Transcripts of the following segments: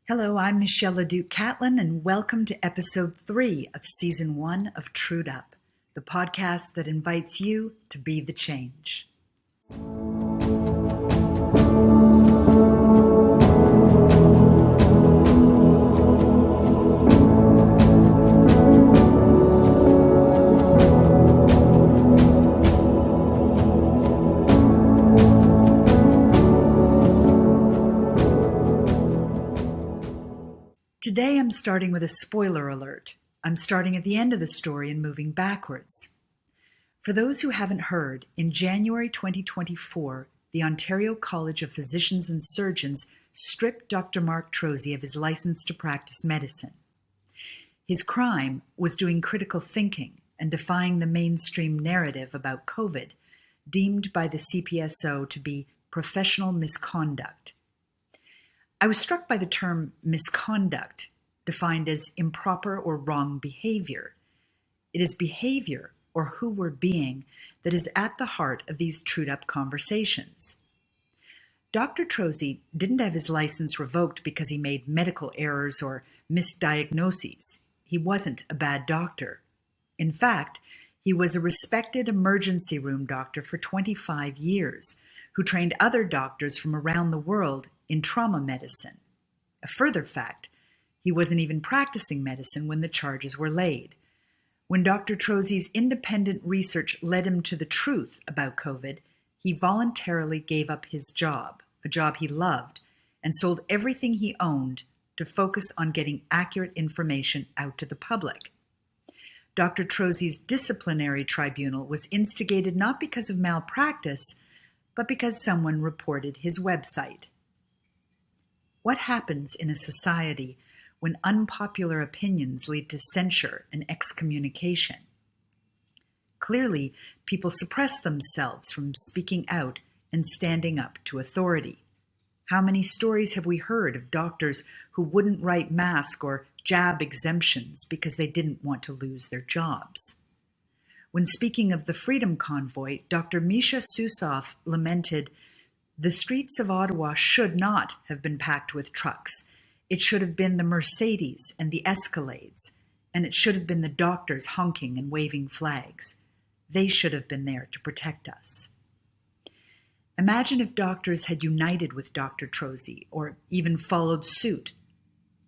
Hello, I'm Michelle LeDuc-Catlin, and welcome to episode 3 of season 1 of TruedUp, the podcast that invites you to be the change. Today I'm starting with a spoiler alert. I'm starting at the end of the story and moving backwards. For those who haven't heard, in January 2024, the Ontario College of Physicians and Surgeons stripped Dr. Mark Trozzi of his license to practice medicine. His crime was doing critical thinking and defying the mainstream narrative about COVID, deemed by the CPSO to be professional misconduct. I was struck by the term misconduct, defined as improper or wrong behavior. It is behavior, or who we're being, that is at the heart of these TruedUp conversations. Dr. Trozzi didn't have his license revoked because he made medical errors or misdiagnoses. He wasn't a bad doctor. In fact, he was a respected emergency room doctor for 25 years, who trained other doctors from around the world in trauma medicine. A further fact, he wasn't even practicing medicine when the charges were laid. When Dr. Trozzi's independent research led him to the truth about COVID, he voluntarily gave up his job, a job he loved, and sold everything he owned to focus on getting accurate information out to the public. Dr. Trozzi's disciplinary tribunal was instigated not because of malpractice, but because someone reported his website. What happens in a society when unpopular opinions lead to censure and excommunication? Clearly, people suppress themselves from speaking out and standing up to authority. How many stories have we heard of doctors who wouldn't write mask or jab exemptions because they didn't want to lose their jobs? When speaking of the Freedom Convoy, Dr. Misha Susoff lamented, "The streets of Ottawa should not have been packed with trucks. It should have been the Mercedes and the Escalades, and it should have been the doctors honking and waving flags. They should have been there to protect us." Imagine if doctors had united with Dr. Trozzi or even followed suit.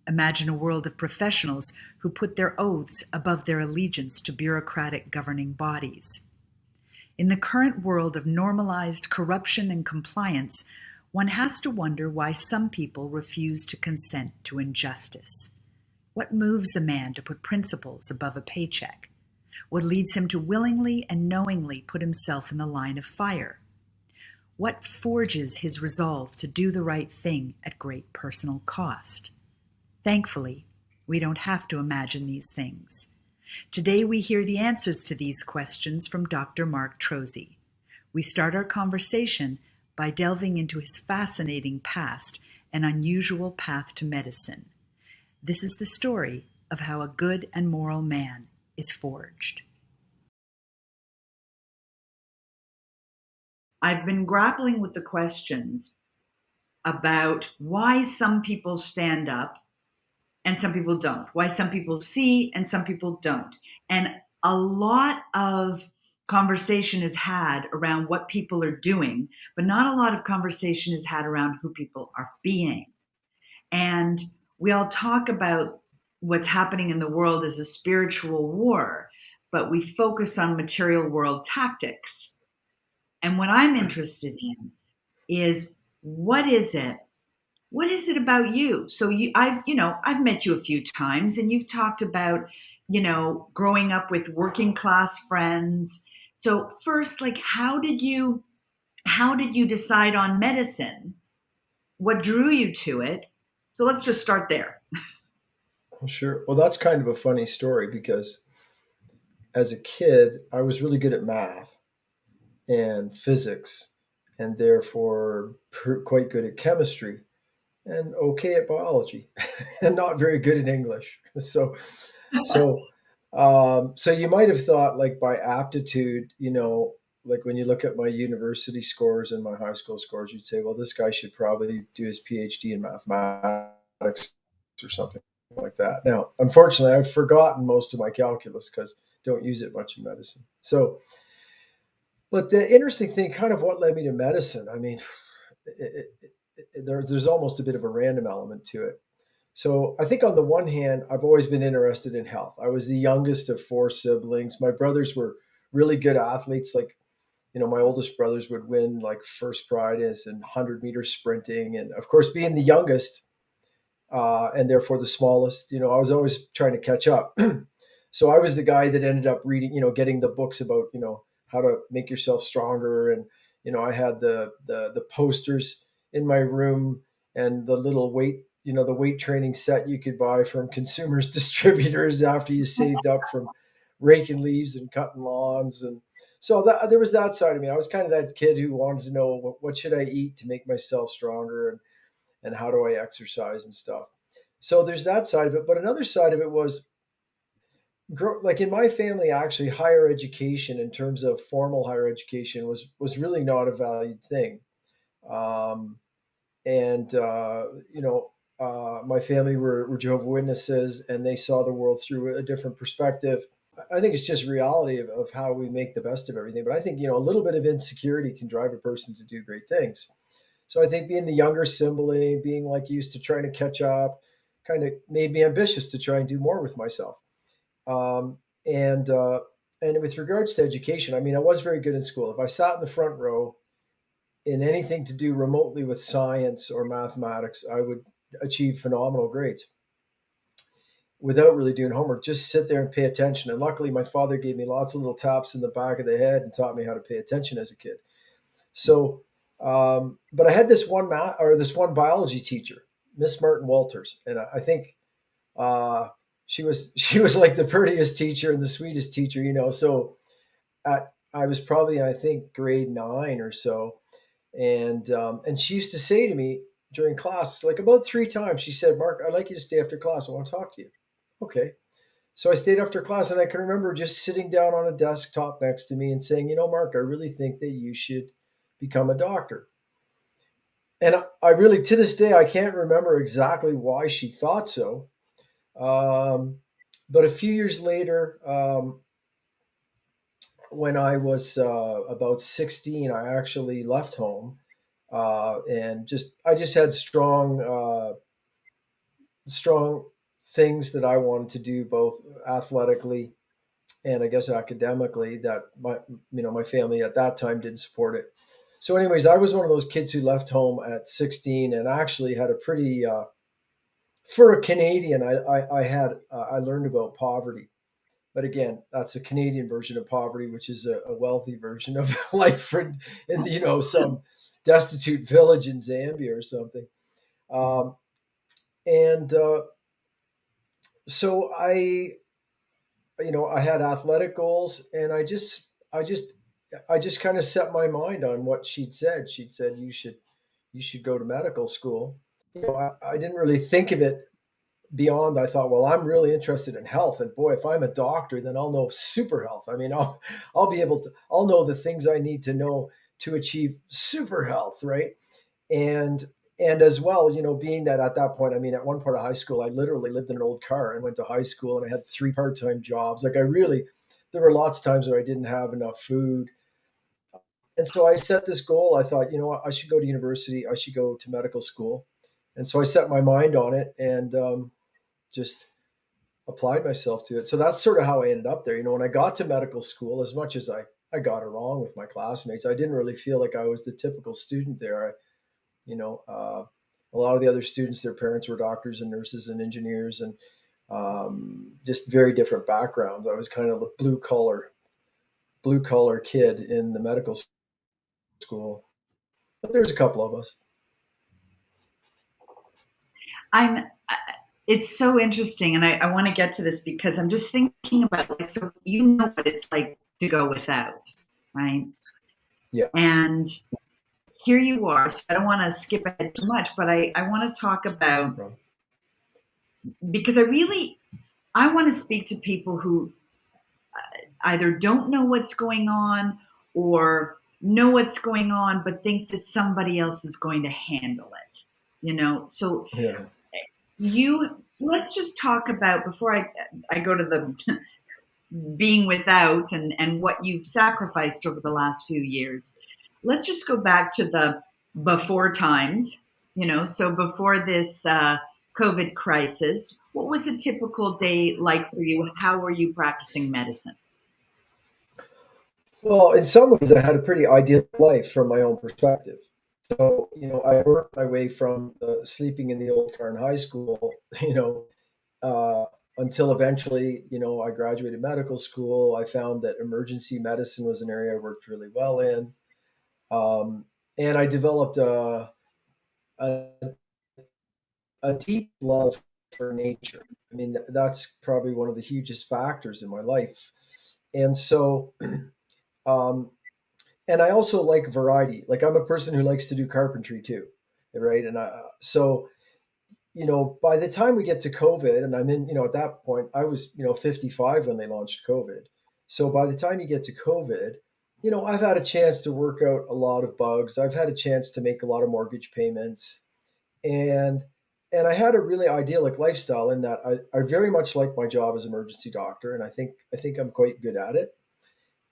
Imagine a world of professionals who put their oaths above their allegiance to bureaucratic governing bodies. In the current world of normalized corruption and compliance, one has to wonder why some people refuse to consent to injustice. What moves a man to put principles above a paycheck? What leads him to willingly and knowingly put himself in the line of fire? What forges his resolve to do the right thing at great personal cost? Thankfully, we don't have to imagine these things. Today we hear the answers to these questions from Dr. Mark Trozzi. We start our conversation by delving into his fascinating past and unusual path to medicine. This is the story of how a good and moral man is forged. I've been grappling with the questions about why some people stand up and some people don't, why some people see and some people don't. And a lot of conversation is had around what people are doing, but not a lot of conversation is had around who people are being. And we all talk about what's happening in the world as a spiritual war, but we focus on material world tactics. And what I'm interested in is what is it about you? So I've met you a few times and you've talked about, growing up with working class friends. So first, how did you decide on medicine? What drew you to it? So let's just start there. Sure. Well, that's kind of a funny story because as a kid, I was really good at math and physics and therefore quite good at chemistry and okay at biology and not very good at English. So you might have thought, like, by aptitude, like when you look at my university scores and my high school scores, you'd say, well, this guy should probably do his PhD in mathematics or something like that. Now, unfortunately, I've forgotten most of my calculus because don't use it much in medicine. So, but the interesting thing, kind of what led me to medicine, I mean, there's almost a bit of a random element to it. So I think on the one hand, I've always been interested in health. I was the youngest of four siblings. My brothers were really good athletes. Like, my oldest brothers would win like first prize in 100-meter sprinting. And of course, being the youngest, and therefore the smallest, I was always trying to catch up. So I was the guy that ended up reading, getting the books about, how to make yourself stronger. And, I had the posters in my room and the little weight, the weight training set you could buy from consumers distributors after you saved up from raking leaves and cutting lawns. And so there was that side of me. I was kind of that kid who wanted to know what should I eat to make myself stronger, and how do I exercise and stuff. So there's that side of it. But another side of it was, like in my family, actually, higher education, in terms of formal higher education, was really not a valued thing. Um, and my family were Jehovah's Witnesses, and they saw the world through a different perspective. I think it's just reality of how we make the best of everything. But I think a little bit of insecurity can drive a person to do great things. So I think being the younger sibling, being like used to trying to catch up, kind of made me ambitious to try and do more with myself. Um, and and with regards to education, I mean, I was very good in school. If I sat in the front row in anything to do remotely with science or mathematics, I would achieve phenomenal grades without really doing homework. Just sit there and pay attention. And luckily, my father gave me lots of little taps in the back of the head and taught me how to pay attention as a kid. So, but I had this one this one biology teacher, Miss Martin Walters, and I think she was like the prettiest teacher and the sweetest teacher. So I was probably, I think, grade 9 or so, and she used to say to me during class, like about 3 times, she said, "Mark, I'd like you to stay after class. I want to talk to you." Okay. So I stayed after class, and I can remember just sitting down on a desktop next to me and saying, Mark, I really think that you should become a doctor. And I really, to this day, I can't remember exactly why she thought so. Um, but a few years later, when I was about 16, I actually left home, and I just had strong things that I wanted to do, both athletically and I guess academically, that my family at that time didn't support it. So, anyways, I was one of those kids who left home at 16 and actually had a pretty for a Canadian. I learned about poverty, but again, that's a Canadian version of poverty, which is a wealthy version of life in some destitute village in Zambia or something. Um, and so I had athletic goals, and I just kind of set my mind on what she'd said. She'd said you should go to medical school. I didn't really think of it beyond. I thought, well, I'm really interested in health, and boy, if I'm a doctor, then I'll know super health. I mean, I'll know the things I need to know to achieve super health, right? And and as well, being that at that point, I mean, at one part of high school, I literally lived in an old car and went to high school, and I had 3 part-time jobs. Like, there were lots of times where I didn't have enough food. And so I set this goal. I thought, what, I should go to university. I should go to medical school. And so I set my mind on it, and just applied myself to it. So that's sort of how I ended up there. When I got to medical school, as much as I got along with my classmates, I didn't really feel like I was the typical student there. You know, uh, a lot of the other students, their parents were doctors and nurses and engineers, and just very different backgrounds. I was kind of a blue collar kid in the medical school, but there's a couple of us. I'm it's so interesting, and I want to get to this because I'm just thinking about, like, so you know what it's like to go without, right? Yeah. And here you are. So I don't want to skip ahead too much, but I want to talk No about, problem. because I want to speak to people who either don't know what's going on or know what's going on but think that somebody else is going to handle it. So Yeah. You let's just talk about before I go to the being without and what you've sacrificed over the last few years. Let's just go back to the before times, so before this COVID crisis, what was a typical day like for you? How were you practicing medicine? Well, in some ways, I had a pretty ideal life from my own perspective. So, I worked my way from sleeping in the old car in high school, uh, until eventually, I graduated medical school. I found that emergency medicine was an area I worked really well in. And I developed a, a deep love for nature. I mean, that's probably one of the hugest factors in my life. And so, um, and I also like variety. Like I'm a person who likes to do carpentry too, right? By the time we get to COVID, and I'm in, at that point, I was, 55 when they launched COVID. So by the time you get to COVID, I've had a chance to work out a lot of bugs. I've had a chance to make a lot of mortgage payments, and I had a really idyllic lifestyle in that I very much like my job as emergency doctor, and I think I'm quite good at it.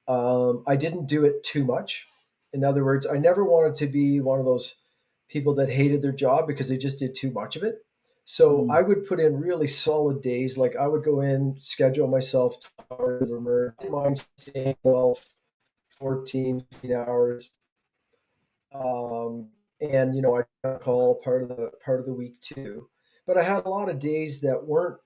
I didn't do it too much. In other words, I never wanted to be one of those people that hated their job because they just did too much of it. So Mm. I would put in really solid days. Like I would go in, schedule myself 12 hours of emergency, I didn't mind staying 12, 14, 15 hours. And I call part of the week too. But I had a lot of days that weren't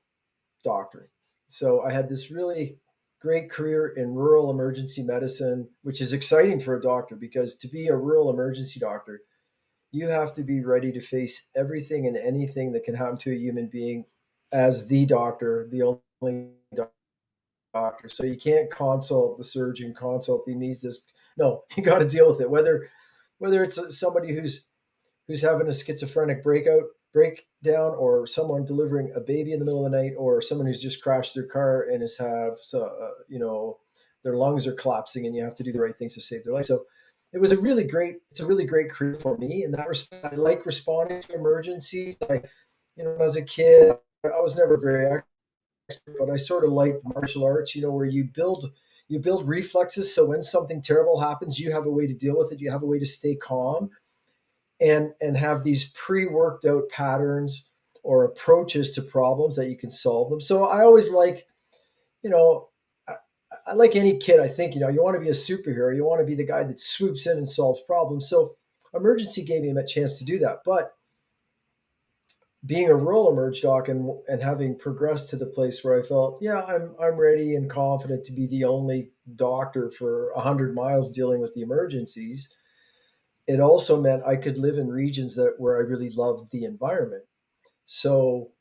doctoring. So I had this really great career in rural emergency medicine, which is exciting for a doctor because to be a rural emergency doctor, you have to be ready to face everything and anything that can happen to a human being as the doctor, the only doctor. So you can't consult the surgeon, consult the anesthetist. No, you got to deal with it. Whether it's somebody who's having a schizophrenic breakdown, or someone delivering a baby in the middle of the night, or someone who's just crashed their car and has have their lungs are collapsing, and you have to do the right things to save their life. So it's a really great career for me in that respect. I like responding to emergencies. As a kid, I was never very expert, but I sort of liked martial arts, where you build reflexes, so when something terrible happens, you have a way to deal with it, you have a way to stay calm, and have these pre-worked out patterns or approaches to problems that you can solve them. So I always you know, I, I like any kid. I think you want to be a superhero. You want to be the guy that swoops in and solves problems. So emergency gave me a chance to do that. But being a rural emerge doc, and having progressed to the place where I felt, yeah, I'm ready and confident to be the only doctor for 100 miles dealing with the emergencies. It also meant I could live in regions where I really loved the environment. So,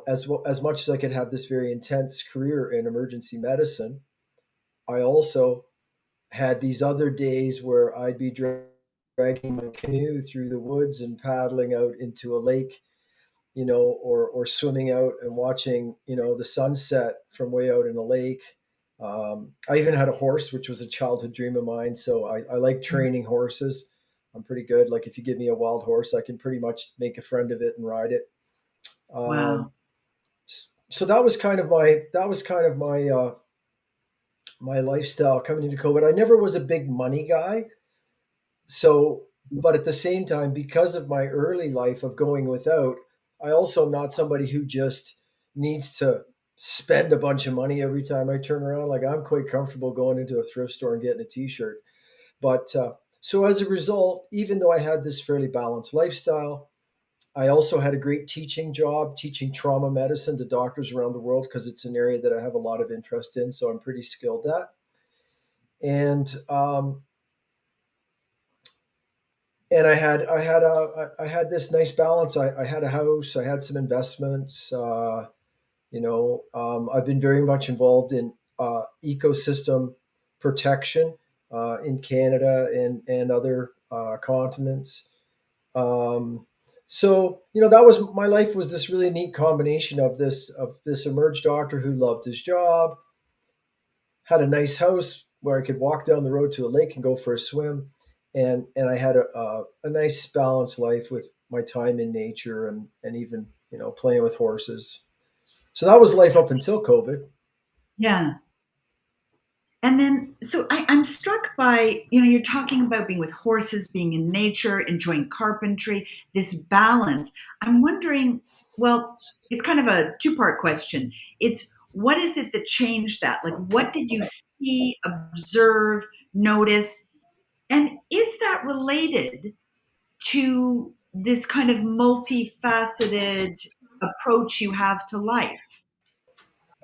as much as I could have this very intense career in emergency medicine, I also had these other days where I'd be dragging my canoe through the woods and paddling out into a lake, or swimming out and watching, the sunset from way out in a lake. I even had a horse, which was a childhood dream of mine. So I like training horses. I'm pretty good. Like if you give me a wild horse, I can pretty much make a friend of it and ride it. Wow. Um, so that was kind of my lifestyle coming into COVID. I never was a big money guy. So, but at the same time, because of my early life of going without, I also am not somebody who just needs to spend a bunch of money every time I turn around. Like I'm quite comfortable going into a thrift store and getting a T-shirt. But so as a result, even though I had this fairly balanced lifestyle, I also had a great teaching job, teaching trauma medicine to doctors around the world because it's an area that I have a lot of interest in. So I'm pretty skilled at. And I had this nice balance. I had a house. I had some investments. I've been very much involved in ecosystem protection in Canada and other continents. Um, so that was my life, was this really neat combination of this emerged doctor who loved his job, had a nice house where I could walk down the road to a lake and go for a swim, and I had a nice balanced life with my time in nature, and even playing with horses. So that was life up until COVID. Yeah. And then, so I'm struck by, you're talking about being with horses, being in nature, enjoying carpentry, this balance. I'm wondering, well, it's kind of a two-part question. It's what is it that changed that? Like, what did you see, observe, notice? And is that related to this kind of multifaceted approach you have to life?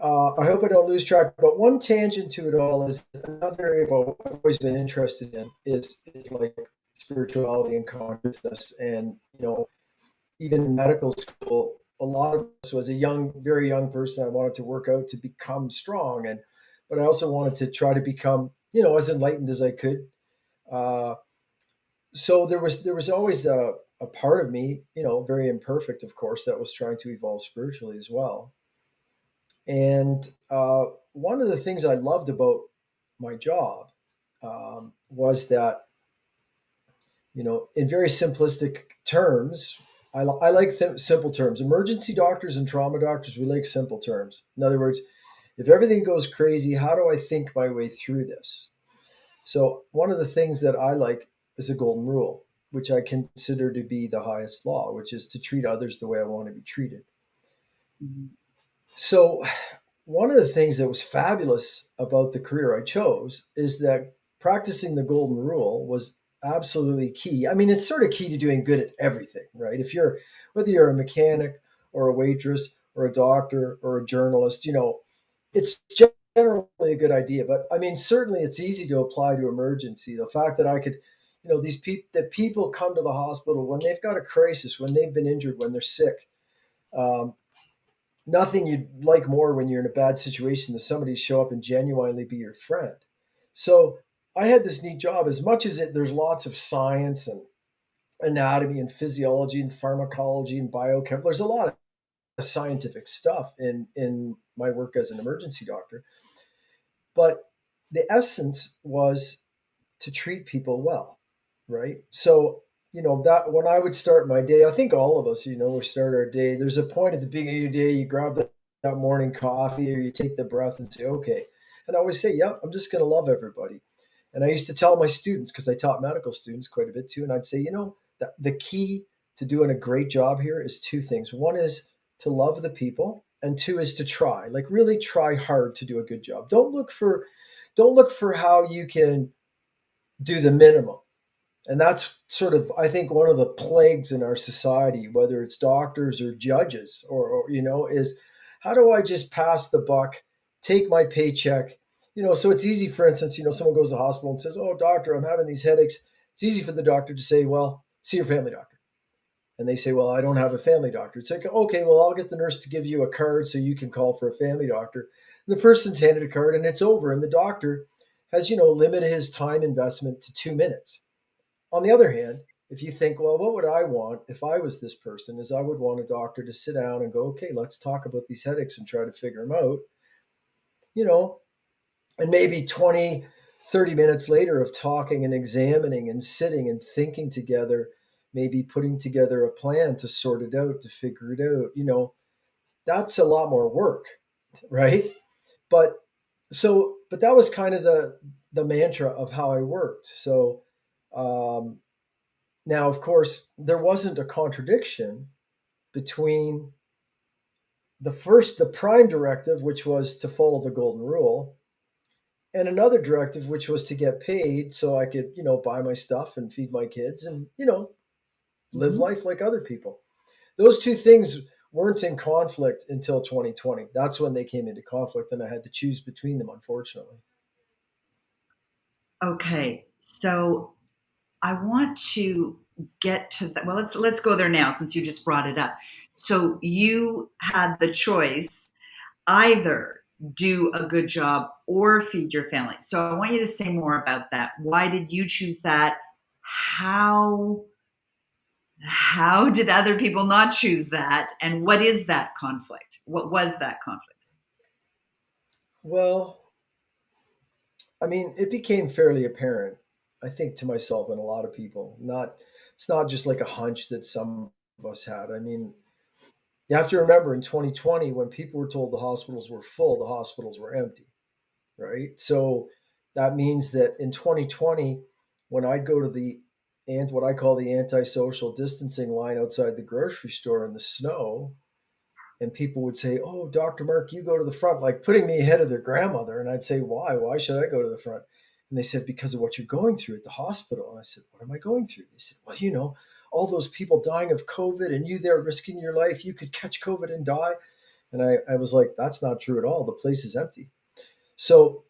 I hope I don't lose track, but one tangent to it all is another area I've always been interested in is like spirituality and consciousness, and even in medical school, a lot of us, as a young, very young person, I wanted to work out to become strong, but I also wanted to try to become as enlightened as I could. Uh, so there was always a part of me, very imperfect, of course, that was trying to evolve spiritually as well. And one of the things I loved about my job was that, in very simplistic terms, I like simple terms. Emergency doctors and trauma doctors, we like simple terms. In other words, if everything goes crazy, how do I think my way through this? So, one of the things that I like is a golden rule, which I consider to be the highest law, which is to treat others the way I want to be treated. Mhm. So, one of the things that was fabulous about the career I chose is that practicing the golden rule was absolutely key. I mean, it's sort of key to doing good at everything, right? Whether you're a mechanic or a waitress or a doctor or a journalist, it's generally a good idea. But I mean, certainly it's easy to apply to emergency. The fact that I could, these people that people come to the hospital when they've got a crisis, when they've been injured, when they're sick. Um, Nothing you'd like more when you're in a bad situation than somebody show up and genuinely be your friend. So I had this neat job. As much as there's lots of science and anatomy and physiology and pharmacology and biochem. There's a lot of scientific stuff in my work as an emergency doctor, but the essence was to treat people well, right? So, that when I would start my day, I think all of us, we start our day. There's a point at the beginning of your day, you grab that morning coffee or you take the breath and say, okay. And I always say, yep, I'm just going to love everybody. And I used to tell my students, because I taught medical students quite a bit too, and I'd say, that the key to doing a great job here is two things. One is to love the people, and two is to try, like really try hard to do a good job. Don't look for how you can do the minimum. And that's sort of, I think, one of the plagues in our society, whether it's doctors or judges, is how do I just pass the buck, take my paycheck? So it's easy, for instance, someone goes to the hospital and says, oh, doctor, I'm having these headaches. It's easy for the doctor to say, well, see your family doctor. And they say, well, I don't have a family doctor. It's like, okay, well, I'll get the nurse to give you a card so you can call for a family doctor. And the person's handed a card and it's over. And the doctor has, limited his time investment to 2 minutes. On the other hand, if you think, well, what would I want if I was this person? Is I would want a doctor to sit down and go, okay, let's talk about these headaches and try to figure them out, you know, and maybe 20, 30 minutes later of talking and examining and sitting and thinking together, maybe putting together a plan to sort it out, to figure it out, that's a lot more work, right? But but that was kind of the mantra of how I worked. So, um, now, of course, there wasn't a contradiction between the prime directive, which was to follow the golden rule, and another directive, which was to get paid so I could, buy my stuff and feed my kids and, live Mhm. life like other people. Those two things weren't in conflict until 2020. That's when they came into conflict, and I had to choose between them, unfortunately. Okay, so I want to get to that. Well, let's go there now since you just brought it up. So you had the choice either do a good job or feed your family. So I want you to say more about that. Why did you choose that? How how did other people not choose that? And what is that conflict? What was that conflict? Well, I mean, it became fairly apparent, I think, to myself and a lot of people. It's not just like a hunch that some of us had. I mean, You have to remember in 2020, when people were told the hospitals were full, the hospitals were empty, right? So that means that in 2020, when I'd go to the and what I call the anti-social distancing line outside the grocery store in the snow, and people would say, "Oh, Dr. Mark, you go to the front," like putting me ahead of their grandmother. And I'd say, "Why? Why should I go to the front?" And they said, "Because of what you're going through at the hospital." And I said, "What am I going through?" They said, "Well, all those people dying of COVID and you there risking your life, you could catch COVID and die." And I was like, "That's not true at all. The place is empty." So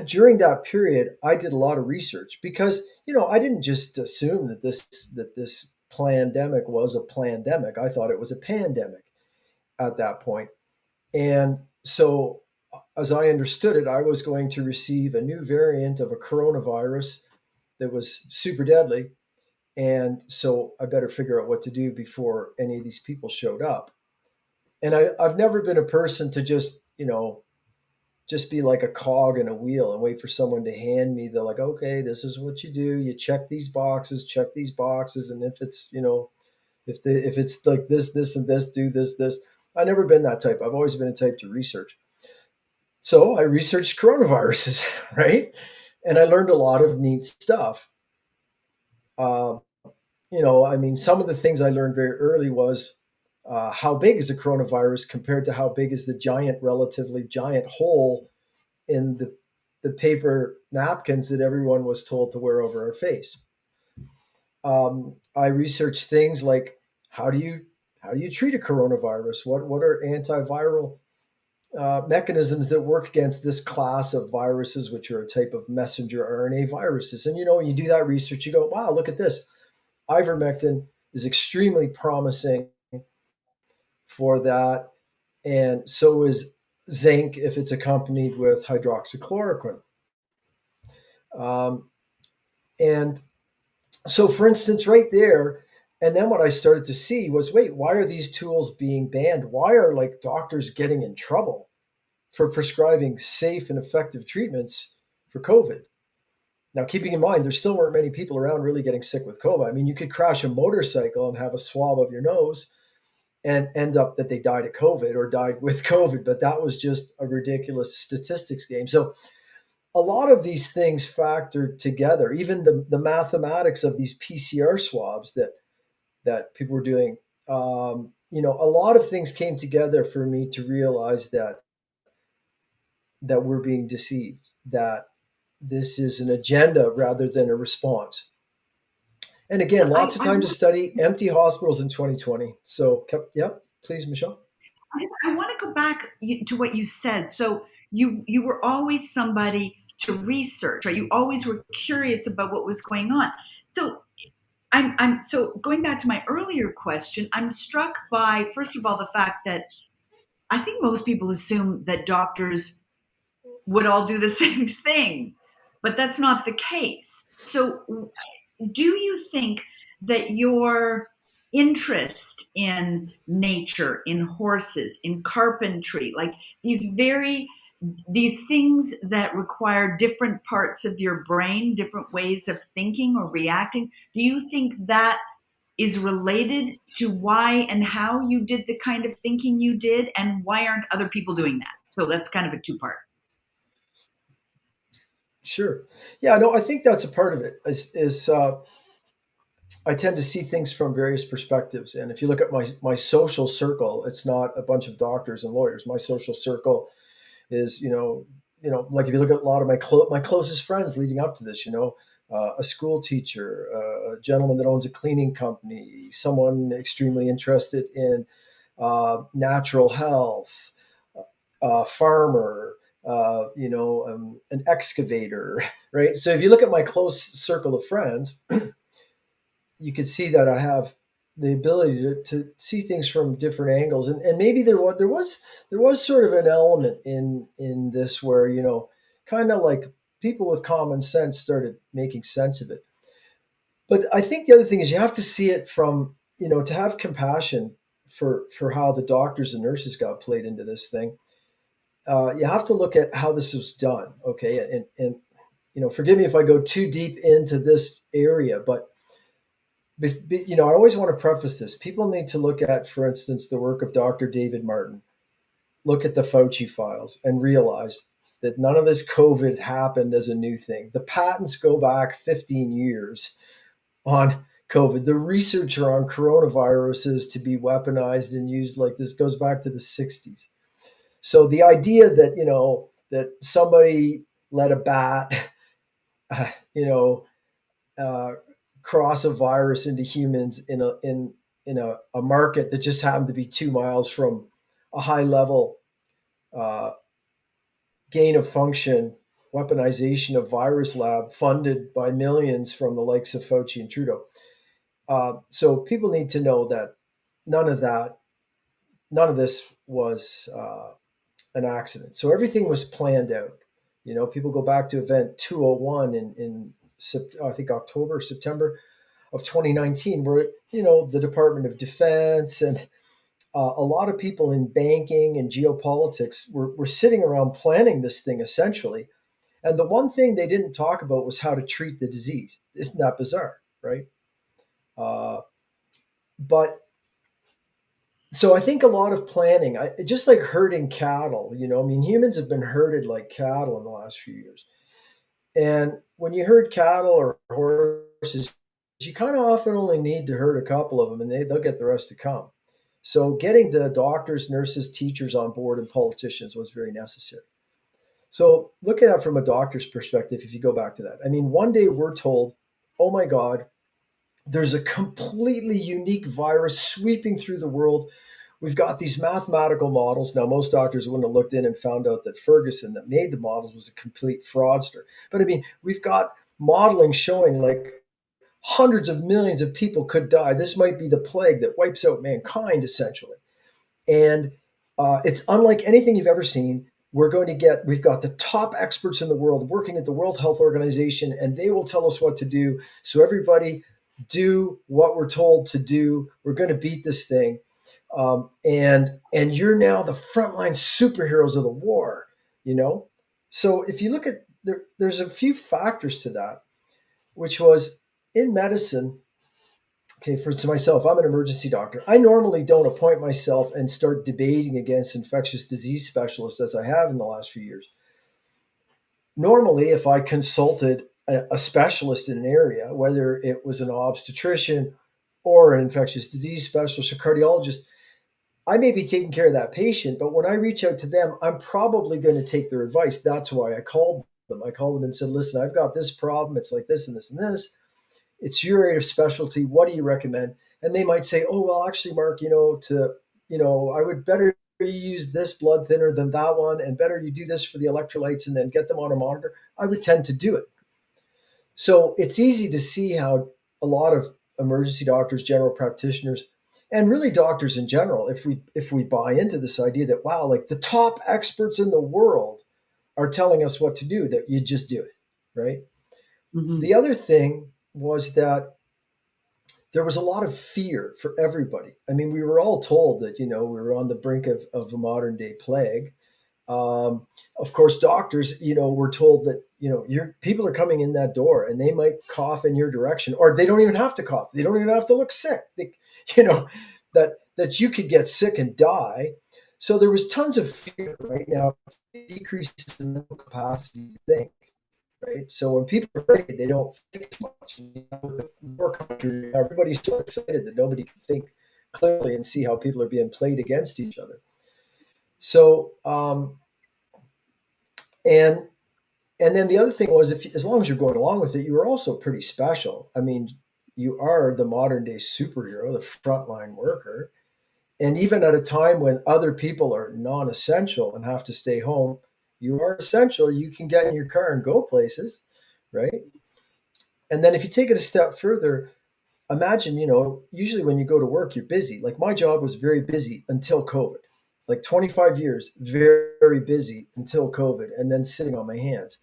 during that period, I did a lot of research because, I didn't just assume that this pandemic was a pandemic. I thought it was a pandemic at that point. And so, as I understood it, I was going to receive a new variant of a coronavirus that was super deadly. And so I better figure out what to do before any of these people showed up. And I've never been a person to just be like a cog in a wheel and wait for someone to hand me the, like, okay, this is what you do. You check these boxes. And if it's, if it's like this, and this, do this. I've never been that type. I've always been a type to research. So I researched coronaviruses, right? And I learned a lot of neat stuff. Uh, I mean, some of the things I learned very early was how big is the coronavirus compared to how big is the relatively giant hole in the paper napkins that everyone was told to wear over our face. I researched things like how do you treat a coronavirus? What are antiviral mechanisms that work against this class of viruses, which are a type of messenger RNA viruses? And when you do that research, you go, wow, look at this. Ivermectin is extremely promising for that, and so is zinc if it's accompanied with hydroxychloroquine. Um, and so, for instance, right there, and then what I started to see was, wait, why are these tools being banned? Why are like doctors getting in trouble for prescribing safe and effective treatments for COVID? Now, keeping in mind, there still weren't many people around really getting sick with COVID. I mean, you could crash a motorcycle and have a swab of your nose and end up that they died of COVID or died with COVID, but that was just a ridiculous statistics game. So a lot of these things factored together, even the mathematics of these PCR swabs that people were doing. A lot of things came together for me to realize that we're being deceived, that this is an agenda rather than a response. And So again, lots of time to study empty hospitals in 2020. So, yep, please, Michelle. I want to go back to what you said. So you were always somebody to research, right? You always were curious about what was going on. So I'm so going back to my earlier question, I'm struck by, first of all, the fact that I think most people assume that doctors would all do the same thing, but that's not the case. So do you think that your interest in nature, in horses, in carpentry, like these these things that require different parts of your brain, different ways of thinking or reacting, do you think that is related to why and how you did the kind of thinking you did, and why aren't other people doing that? So that's kind of a two-part. Sure. Yeah, no, I think that's a part of it. Is I tend to see things from various perspectives, and if you look at my social circle, it's not a bunch of doctors and lawyers. My social circle is, like if you look at a lot of my closest friends leading up to this, a school teacher, a gentleman that owns a cleaning company, someone extremely interested in natural health, a farmer, an excavator, right? So if you look at my close circle of friends, you can see that I have the ability to see things from different angles, and maybe there was sort of an element in this where kind of like people with common sense started making sense of it. But I think the other thing is you have to see it from to have compassion for how the doctors and nurses got played into this thing. You have to look at how this was done, okay? And forgive me if I go too deep into this area, but I always want to preface this. People need to look at, for instance, the work of Dr. David Martin, look at the Fauci files, and realize that none of this COVID happened as a new thing. The patents go back 15 years on COVID. The research on coronaviruses to be weaponized and used like this goes back to the 60s. So the idea that, that somebody let a bat, you know, uh, cross a virus into humans in a market that just happened to be 2 miles from a high level uh, gain of function weaponization of virus lab funded by millions from the likes of Fauci and Trudeau. So people need to know that none of that, none of this was an accident. So everything was planned out. People go back to event 201 in I think October, September of 2019, where the Department of Defense and a lot of people in banking and geopolitics were sitting around planning this thing essentially. And the one thing they didn't talk about was how to treat the disease. Isn't that bizarre, right? But so I think a lot of planning, just like herding cattle, humans have been herded like cattle in the last few years. And when you herd cattle or horses, you kind of often only need to herd a couple of them and they'll get the rest to come. So getting the doctors, nurses, teachers on board and politicians was very necessary. So looking at it from a doctor's perspective, if you go back to that, one day we're told, oh my God, there's a completely unique virus sweeping through the world. We've got these mathematical models. Now, most doctors wouldn't have looked in and found out that Ferguson, that made the models, was a complete fraudster. But we've got modeling showing like hundreds of millions of people could die. This might be the plague that wipes out mankind, essentially. And it's unlike anything you've ever seen. We've got the top experts in the world working at the World Health Organization, and they will tell us what to do. So everybody do what we're told to do. We're going to beat this thing. And you're now the frontline superheroes of the war, So if you look at, there's a few factors to that, which was in medicine. Okay, to myself, I'm an emergency doctor. I normally don't appoint myself and start debating against infectious disease specialists as I have in the last few years. Normally, if I consulted a specialist in an area, whether it was an obstetrician or an infectious disease specialist or cardiologist, I may be taking care of that patient, but when I reach out to them, I'm probably going to take their advice. That's why I called them. I called them and said, listen, I've got this problem. It's like this and this and this. It's your area of specialty. What do you recommend? And they might say, oh, well, actually, Mark, I would better use this blood thinner than that one, and better you do this for the electrolytes and then get them on a monitor. I would tend to do it. So it's easy to see how a lot of emergency doctors, general practitioners, and really doctors in general, if we buy into this idea that, wow, like the top experts in the world are telling us what to do, that you just do it, right? Mm-hmm. The other thing was that there was a lot of fear for everybody. We were all told that, we were on the brink of a modern day plague. Of course, doctors, were told that, your people are coming in that door and they might cough in your direction, or they don't even have to cough. They don't even have to look sick. That you could get sick and die. So there was tons of fear. Right now, decreases in mental capacity to think. Right. So when people are afraid, they don't think much. More country, everybody's so excited that nobody can think clearly and see how people are being played against each other. So, and then the other thing was, as long as you're going along with it, you were also pretty special. You are the modern day superhero, the frontline worker. And even at a time when other people are non-essential and have to stay home, you are essential. You can get in your car and go places, right? And then if you take it a step further, imagine, usually when you go to work, you're busy. Like my job was very busy until COVID, like 25 years, very, very busy until COVID, and then sitting on my hands.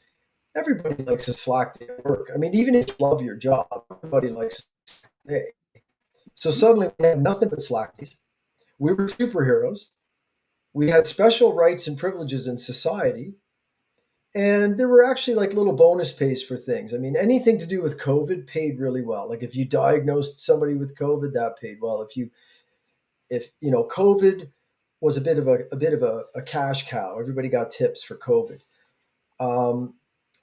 Everybody likes a slack day at work. Even if you love your job, everybody likes a slack day. So suddenly we had nothing but slack days. We were superheroes. We had special rights and privileges in society. And there were actually like little bonus pays for things. I mean, anything to do with COVID paid really well. Like if you diagnosed somebody with COVID, that paid well. If you know COVID was a bit of a cash cow. Everybody got tips for COVID. Um,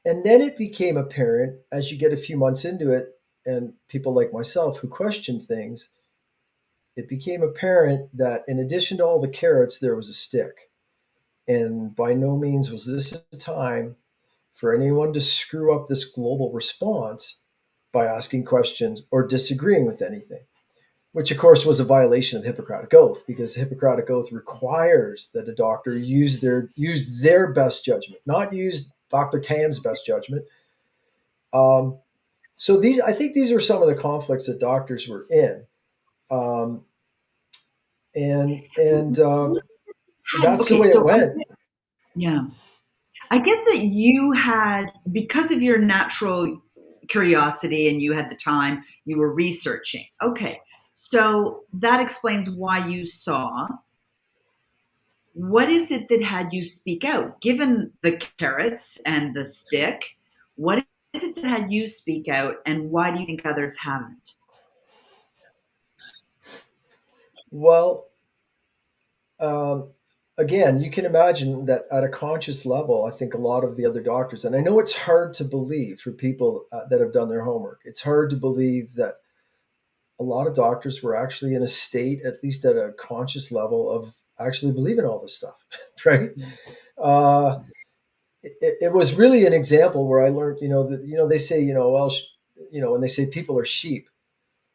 and then it became apparent as you get a few months into it, and people like myself who question things, it became apparent that in addition to all the carrots, there was a stick. And by no means was this a time for anyone to screw up this global response by asking questions or disagreeing with anything, which of course was a violation of the Hippocratic Oath, because the Hippocratic Oath requires that a doctor use their best judgment, not use Dr. Tam's best judgment. Um, so I think these are some of the conflicts that doctors were in, um, and that's the Okay, way it so went. yeah, I get that you had, because of your natural curiosity and you had the time, you were researching. Okay, so that explains why you saw. What is it that had you speak out? Given the carrots and the stick, what is it that had you speak out, and why do you think others haven't? Well, um, again, you can imagine that at a conscious level, I think a lot of the other doctors, and I know it's hard to believe for people that have done their homework, it's hard to believe that a lot of doctors were actually in a state, at least at a conscious level, of actually believing all this stuff, right? Uh, it was really an example where I learned, that they say, well, when they say people are sheep,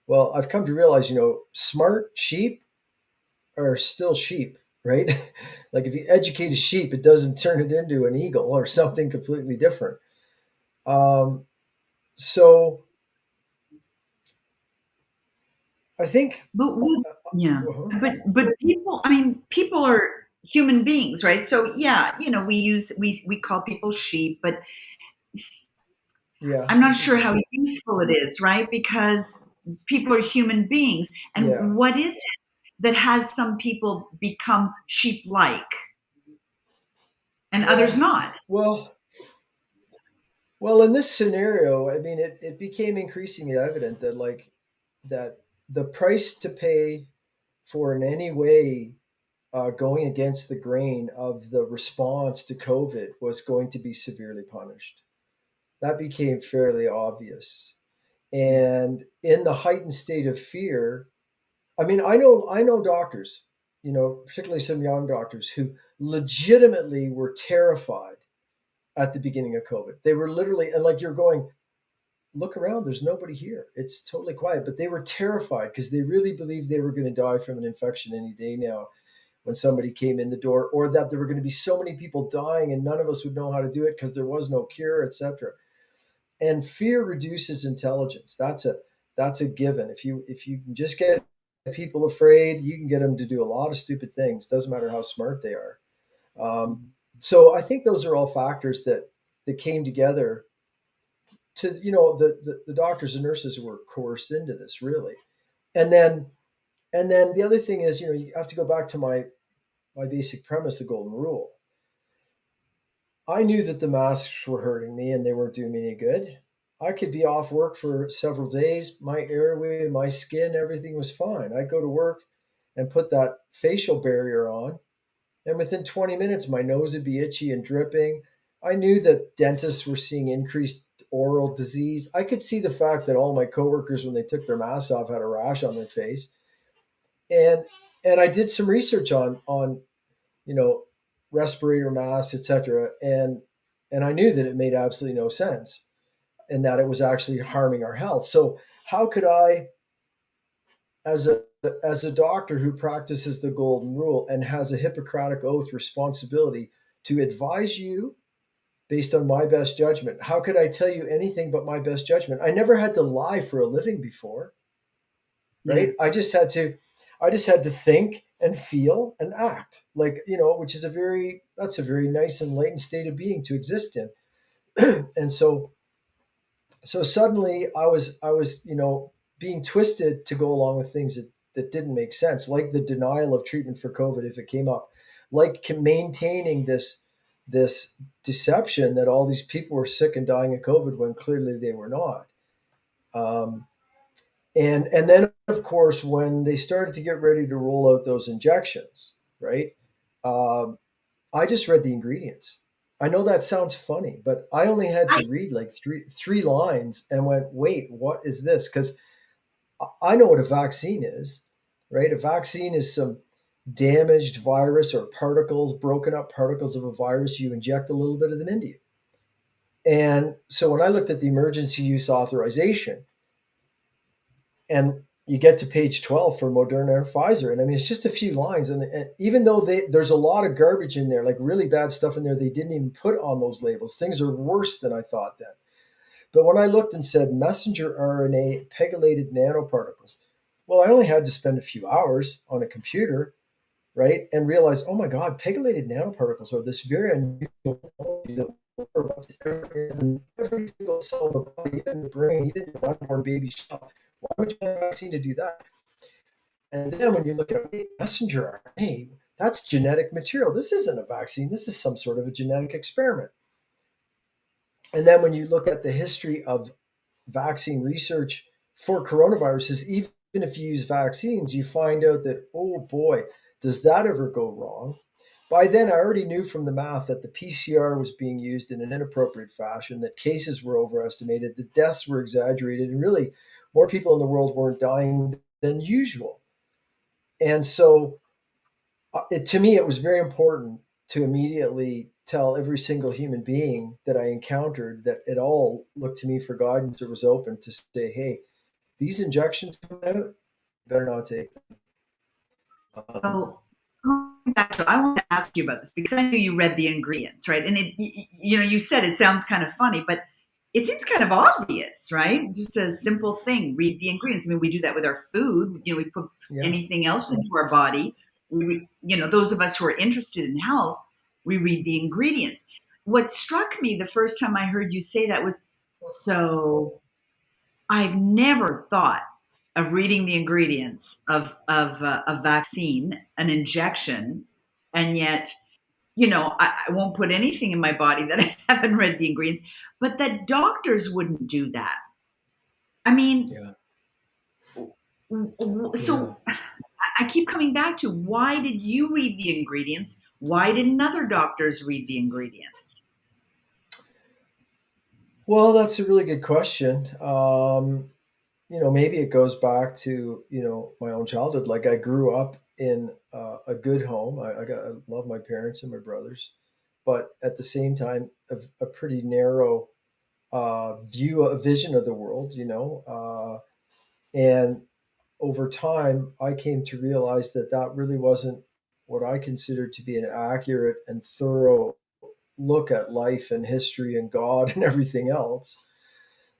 well, I've come to realize, smart sheep are still sheep, right? Like if you educate a sheep, it doesn't turn it into an eagle or something completely different. Um, so I think, But yeah, uh, but people. I mean, people are human beings, right? So yeah, we call people sheep, but yeah, I'm not sure how useful it is, right? Because people are human beings, yeah, and what is it that has some people become sheep-like and others yeah. not? Well, Well, in this scenario, I mean, it became increasingly evident that that the price to pay for in any way going against the grain of the response to COVID was going to be severely punished. That became fairly obvious. And in the heightened state of fear, I mean, I know doctors, particularly some young doctors who legitimately were terrified at the beginning of COVID. They were literally, and like you're going, look around, there's nobody here, it's totally quiet, but they were terrified because they really believed they were going to die from an infection any day now when somebody came in the door, or that there were going to be so many people dying and none of us would know how to do it because there was no cure, etc. And fear reduces intelligence. That's a given. If you can just get people afraid, you can get them to do a lot of stupid things, doesn't matter how smart they are. um, so I think those are all factors that came together to, the doctors and nurses were coerced into this, really. And then and then the other thing is, you have to go back to my basic premise, the golden rule. I knew that the masks were hurting me and they weren't doing me any good. I could be off work for several days, my airway, my skin, everything was fine. I'd go to work and put that facial barrier on, and within 20 minutes my nose would be itchy and dripping. I knew that dentists were seeing increased oral disease. I could see the fact that all my coworkers, when they took their masks off, had a rash on their face. And and I did some research on you know respirator masks, etc. And I knew that it made absolutely no sense and that it was actually harming our health. So how could I, as a doctor who practices the golden rule and has a Hippocratic oath responsibility to advise you based on my best judgment, how could I tell you anything but my best judgment? I never had to lie for a living before, Yeah. right? I just had to think and feel and act, like, which is that's a very nice and enlightened state of being to exist in. And so suddenly I was being twisted to go along with things that didn't make sense, like the denial of treatment for COVID if it came up, like maintaining this deception that all these people were sick and dying of COVID when clearly they were not. Um, and then of course when they started to get ready to roll out those injections, right? Um, I just read the ingredients. I know that sounds funny, but I only had I to read like three lines and went, "Wait, what is this?" Because I know what a vaccine is, right? A vaccine is some damaged virus or particles, broken up particles of a virus. You inject a little bit of them into you. And so when I looked at the emergency use authorization, and you get to page 12 for Moderna and Pfizer, and I mean it's just a few lines, and even though there's a lot of garbage in there, like really bad stuff in there, they didn't even put on those labels. Things are worse than I thought then. But when I looked and said messenger RNA pegylated nanoparticles, well, I only had to spend a few hours on a computer, right, and realize, oh my God, pegylated nanoparticles are this very unusual technology that in every single cell of the body, even the brain, even the unborn baby cell. Why would you want a vaccine to do that? And then when you look at messenger RNA, that's genetic material. This isn't a vaccine. This is some sort of a genetic experiment. And then when you look at the history of vaccine research for coronaviruses, even if you use vaccines, you find out that, oh boy, does that ever go wrong? By then, I already knew from the math that the PCR was being used in an inappropriate fashion, that cases were overestimated, the deaths were exaggerated, and really more people in the world weren't dying than usual. And so, to me, it was very important to immediately tell every single human being that I encountered that it all looked to me for guidance or was open to say, hey, these injections coming out, better not take them. So I want to ask you about this because I knew you read the ingredients, right? And you said it sounds kind of funny, but it seems kind of obvious, right? Just a simple thing: read the ingredients. I mean, we do that with our food. We put Yeah. anything else into our body. Those of us who are interested in health, we read the ingredients. What struck me the first time I heard you say that was, so I've never thought of reading the ingredients of a vaccine, an injection, and yet, I won't put anything in my body that I haven't read the ingredients, but that doctors wouldn't do that. I mean, Yeah. Yeah. so I keep coming back to, why did you read the ingredients? Why didn't other doctors read the ingredients? Well, that's a really good question. Maybe it goes back to, my own childhood. Like I grew up in a good home. I love my parents and my brothers, but at the same time, a pretty narrow a vision of the world, and over time, I came to realize that that really wasn't what I considered to be an accurate and thorough look at life and history and God and everything else.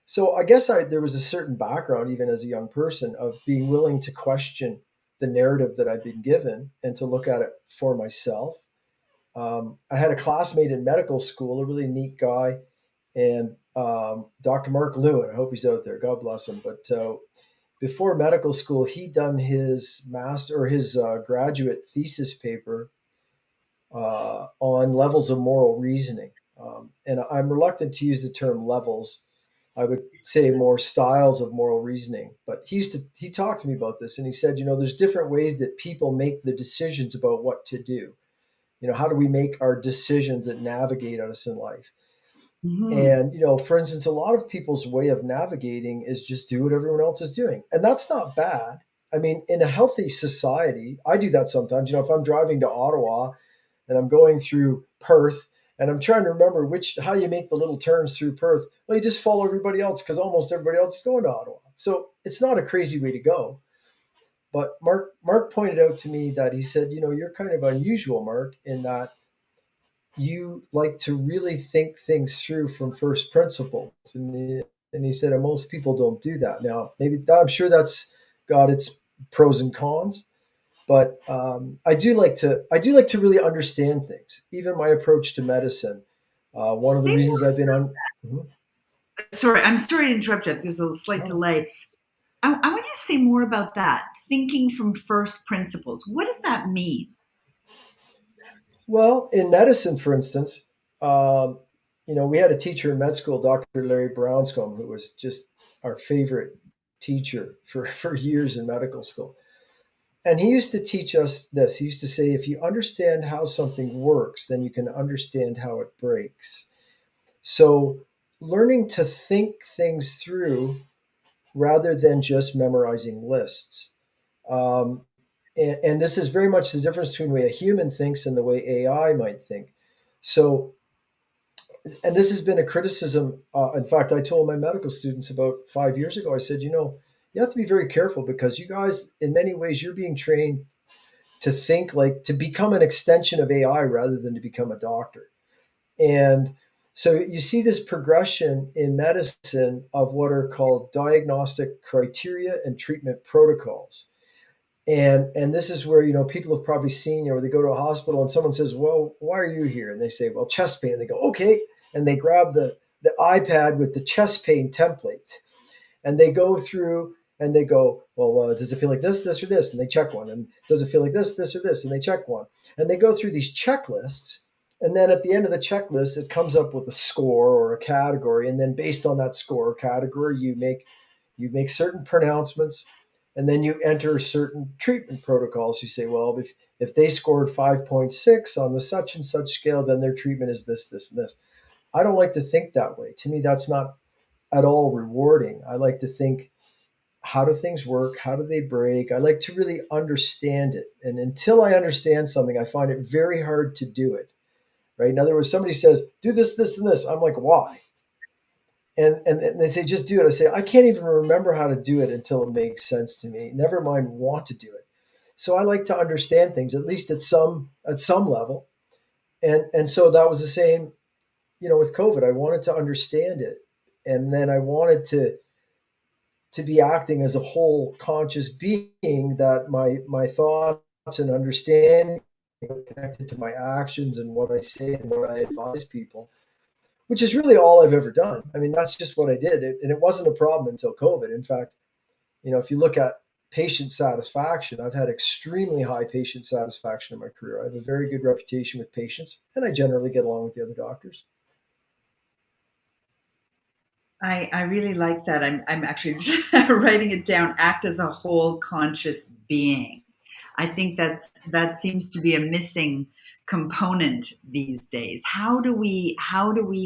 So I guess there was a certain background, even as a young person, of being willing to question the narrative that I'd been given and to look at it for myself. I had a classmate in medical school, a really neat guy, and Dr. Mark Lewin. I hope he's out there. God bless him. But before medical school, he'd done his master or his graduate thesis paper on levels of moral reasoning. And I'm reluctant to use the term levels. I would say more styles of moral reasoning. But he talked to me about this, and he said, there's different ways that people make the decisions about what to do. How do we make our decisions that navigate us in life? Hmm. And, for instance, a lot of people's way of navigating is just do what everyone else is doing. And that's not bad. I mean, in a healthy society, I do that sometimes. If I'm driving to Ottawa and I'm going through Perth and I'm trying to remember how you make the little turns through Perth, well, you just follow everybody else because almost everybody else is going to Ottawa. So it's not a crazy way to go. But Mark pointed out to me that he said, you're kind of unusual, Mark, in that you like to really think things through from first principles. And he said, and most people don't do that. Now, I'm sure that's got its pros and cons, but I do like to really understand things. Even my approach to medicine. One of the Say reasons more. I've been on. Mhm. Sorry, I'm sorry to interrupt you. There's a slight Oh. delay. I want you to say more about that. Thinking from first principles. What does that mean? Well, in medicine, for instance, um, we had a teacher in med school, Dr. Larry Brownscombe, who was just our favorite teacher for years in medical school. And he used to teach us this. He used to say, if you understand how something works, then you can understand how it breaks. So, learning to think things through rather than just memorizing lists. Um, and this is very much the difference between the way a human thinks and the way AI might think. So, and this has been a criticism. In fact, I told my medical students about 5 years ago, I said, you have to be very careful because you guys, in many ways, you're being trained to think like to become an extension of AI rather than to become a doctor. And so you see this progression in medicine of what are called diagnostic criteria and treatment protocols. And this is where people have probably seen where they go to a hospital and someone says, "Well, why are you here?" And they say, "Well, chest pain." And they go, "Okay," and they grab the iPad with the chest pain template, and they go through and they go, "Well, does it feel like this, or this?" And they check one. And does it feel like this, or this? And they check one. And they go through these checklists. And then at the end of the checklist, it comes up with a score or a category. And then based on that score or category, you make certain pronouncements, and then you enter certain treatment protocols. You say, well, if they scored 5.6 on the such and such scale, then their treatment is this, this, and this. I don't like to think that way. To me, that's not at all rewarding. I like to think, how do things work? How do they break? I like to really understand it. And until I understand something, I find it very hard to do it. Right. In other words, somebody says, do this, this, and this. I'm like, why? And they say, just do it. I say, I can't even remember how to do it until it makes sense to me. Never mind want to do it. So I like to understand things, at least at some level. And so that was the same, with COVID. I wanted to understand it. And then I wanted to be acting as a whole conscious being, that my thoughts and understanding are connected to my actions and what I say and what I advise people, which is really all I've ever done. I mean, that's just what I did. And it wasn't a problem until COVID. In fact, if you look at patient satisfaction, I've had extremely high patient satisfaction in my career. I have a very good reputation with patients, and I generally get along with the other doctors. I really like that. I'm actually writing it down. Act as a whole conscious being. I think that seems to be a missing component these days. How do we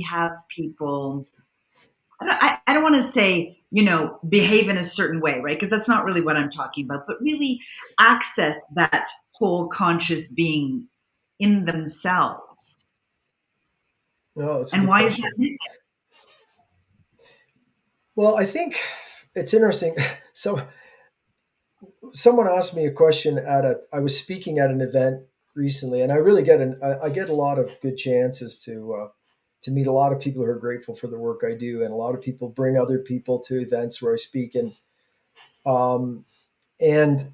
have people? I don't want to say behave in a certain way, right? Because that's not really what I'm talking about. But really access that whole conscious being in themselves. No, it's a And good why is that question. missing? Well, I think it's interesting. So someone asked me a question I was speaking at an event recently, and I really I get a lot of good chances to meet a lot of people who are grateful for the work I do, and a lot of people bring other people to events where I speak, um, and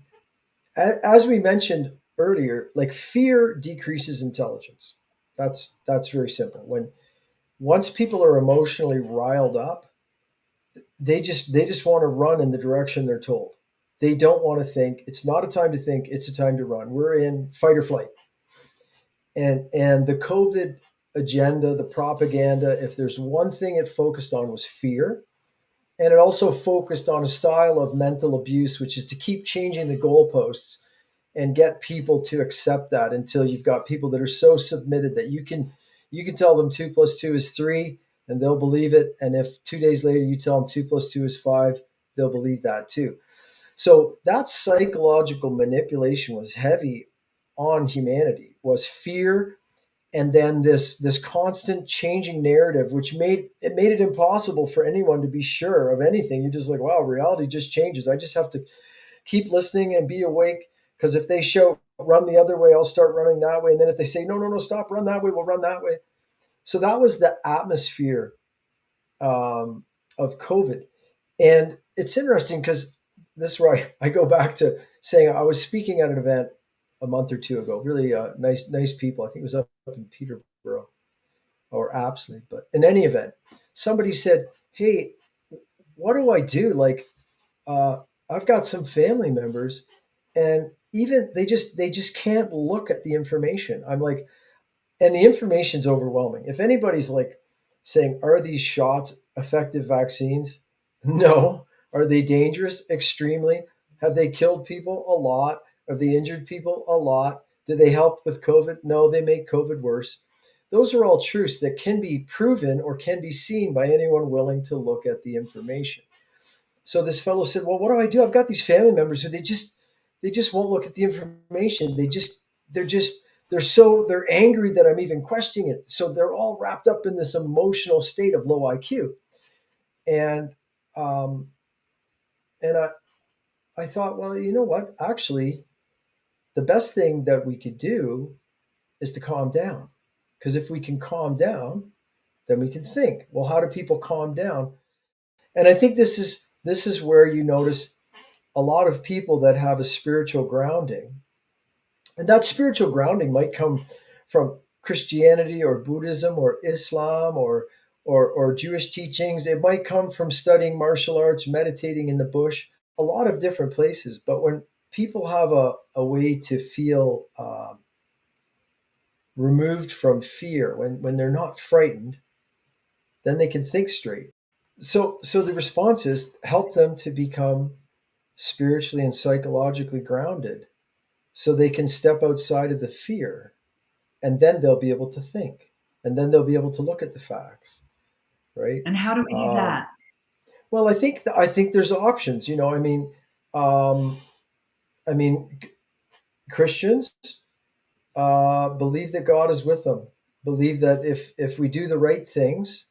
as we mentioned earlier, like fear decreases intelligence. That's very simple. When once people are emotionally riled up, they just want to run in the direction they're told. They don't want to think. It's not a time to think, it's a time to run. We're in fight or flight. And the COVID agenda, the propaganda, if there's one thing it focused on, was fear. And it also focused on a style of mental abuse, which is to keep changing the goalposts and get people to accept that until you've got people that are so submitted that you can tell them 2 plus 2 is 3, and they'll believe it. And if 2 days later you tell them 2 plus 2 is 5, they'll believe that too. So that psychological manipulation was heavy on humanity, was fear, and then this constant changing narrative, which made it impossible for anyone to be sure of anything. You're just like, wow, reality just changes. I just have to keep listening and be awake, because if they show run the other way, I'll start running that way. And then if they say, no, no, no, stop, run that way, we'll run that way. So that was the atmosphere of COVID. And it's interesting because this is where I go back to saying I was speaking at an event a month or two ago. Really nice people. I think it was up in Peterborough or Apsley. But in any event, somebody said, "Hey, what do I do? Like, I've got some family members, and even they just can't look at the information." I'm like, And the information's overwhelming. If anybody's like saying, are these shots effective vaccines? No. Are they dangerous? Extremely. Have they killed people? A lot. Have they injured people? A lot. Did they help with COVID? No, they make COVID worse. Those are all truths that can be proven or can be seen by anyone willing to look at the information. So this fellow said, "Well, what do I do? I've got these family members who they just won't look at the information. They're just they're angry that I'm even questioning it. So they're all wrapped up in this emotional state of low IQ." And um, and I thought, well, you know what? Actually, the best thing that we could do is to calm down, because if we can calm down, then we can think. Well, how do people calm down? And I think this is where you notice a lot of people that have a spiritual grounding, and that spiritual grounding might come from Christianity or Buddhism or Islam or Jewish teachings. It might come from studying martial arts, meditating in the bush, a lot of different places. But when people have a way to feel removed from fear, when they're not frightened, then they can think straight. So the response is help them to become spiritually and psychologically grounded so they can step outside of the fear, and then they'll be able to think, and then they'll be able to look at the facts, right? And how do we do um, that? well, I think there's options, um, I mean Christians believe that God is with them, believe that if we do the right things,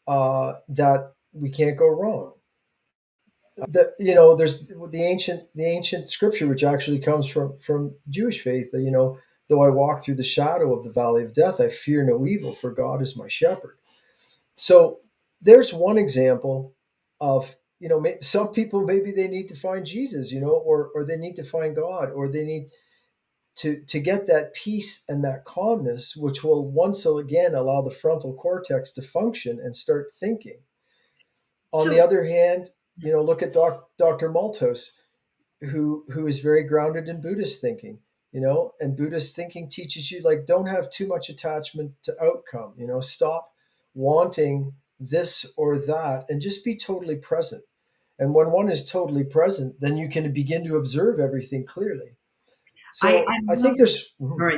that we can't go wrong. There's the ancient scripture, which actually comes from Jewish faith, that though I walk through the shadow of the valley of death, I fear no evil, for God is my shepherd. So there's one example of, some people, maybe they need to find Jesus, or they need to find God, or they need to get that peace and that calmness, which will once again allow the frontal cortex to function and start thinking. On the So other hand, look at Dr. Malthus, who is very grounded in Buddhist thinking, and Buddhist thinking teaches you, like, don't have too much attachment to outcome, stop wanting this or that and just be totally present. And when one is totally present, then you can begin to observe everything clearly. I So I think there's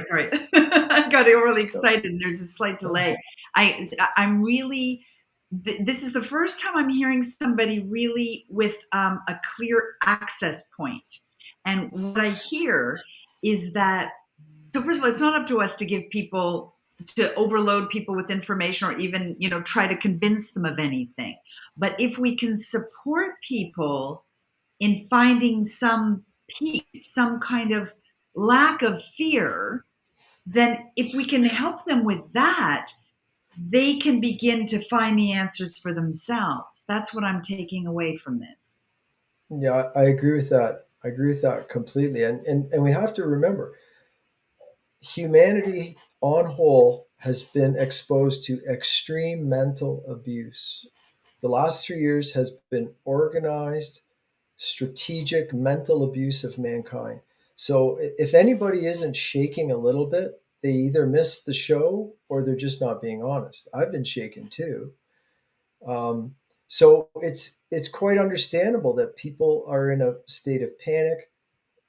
sorry. I got overly no, excited and there's a slight no. delay. I'm really, this is the first time I'm hearing somebody really with a clear access point. And what I hear is that, so first of all, it's not up to us to give people, to overload people with information or even, try to convince them of anything. But if we can support people in finding some peace, some kind of lack of fear, then if we can help them with that, they can begin to find the answers for themselves. That's what I'm taking away from this. Yeah, I agree with that. I agree with that completely. And we have to remember, humanity on whole has been exposed to extreme mental abuse. The last 3 years has been organized, strategic mental abuse of mankind. So if anybody isn't shaking a little bit, they either missed the show or they're just not being honest. I've been shaken too. Um, so it's quite understandable that people are in a state of panic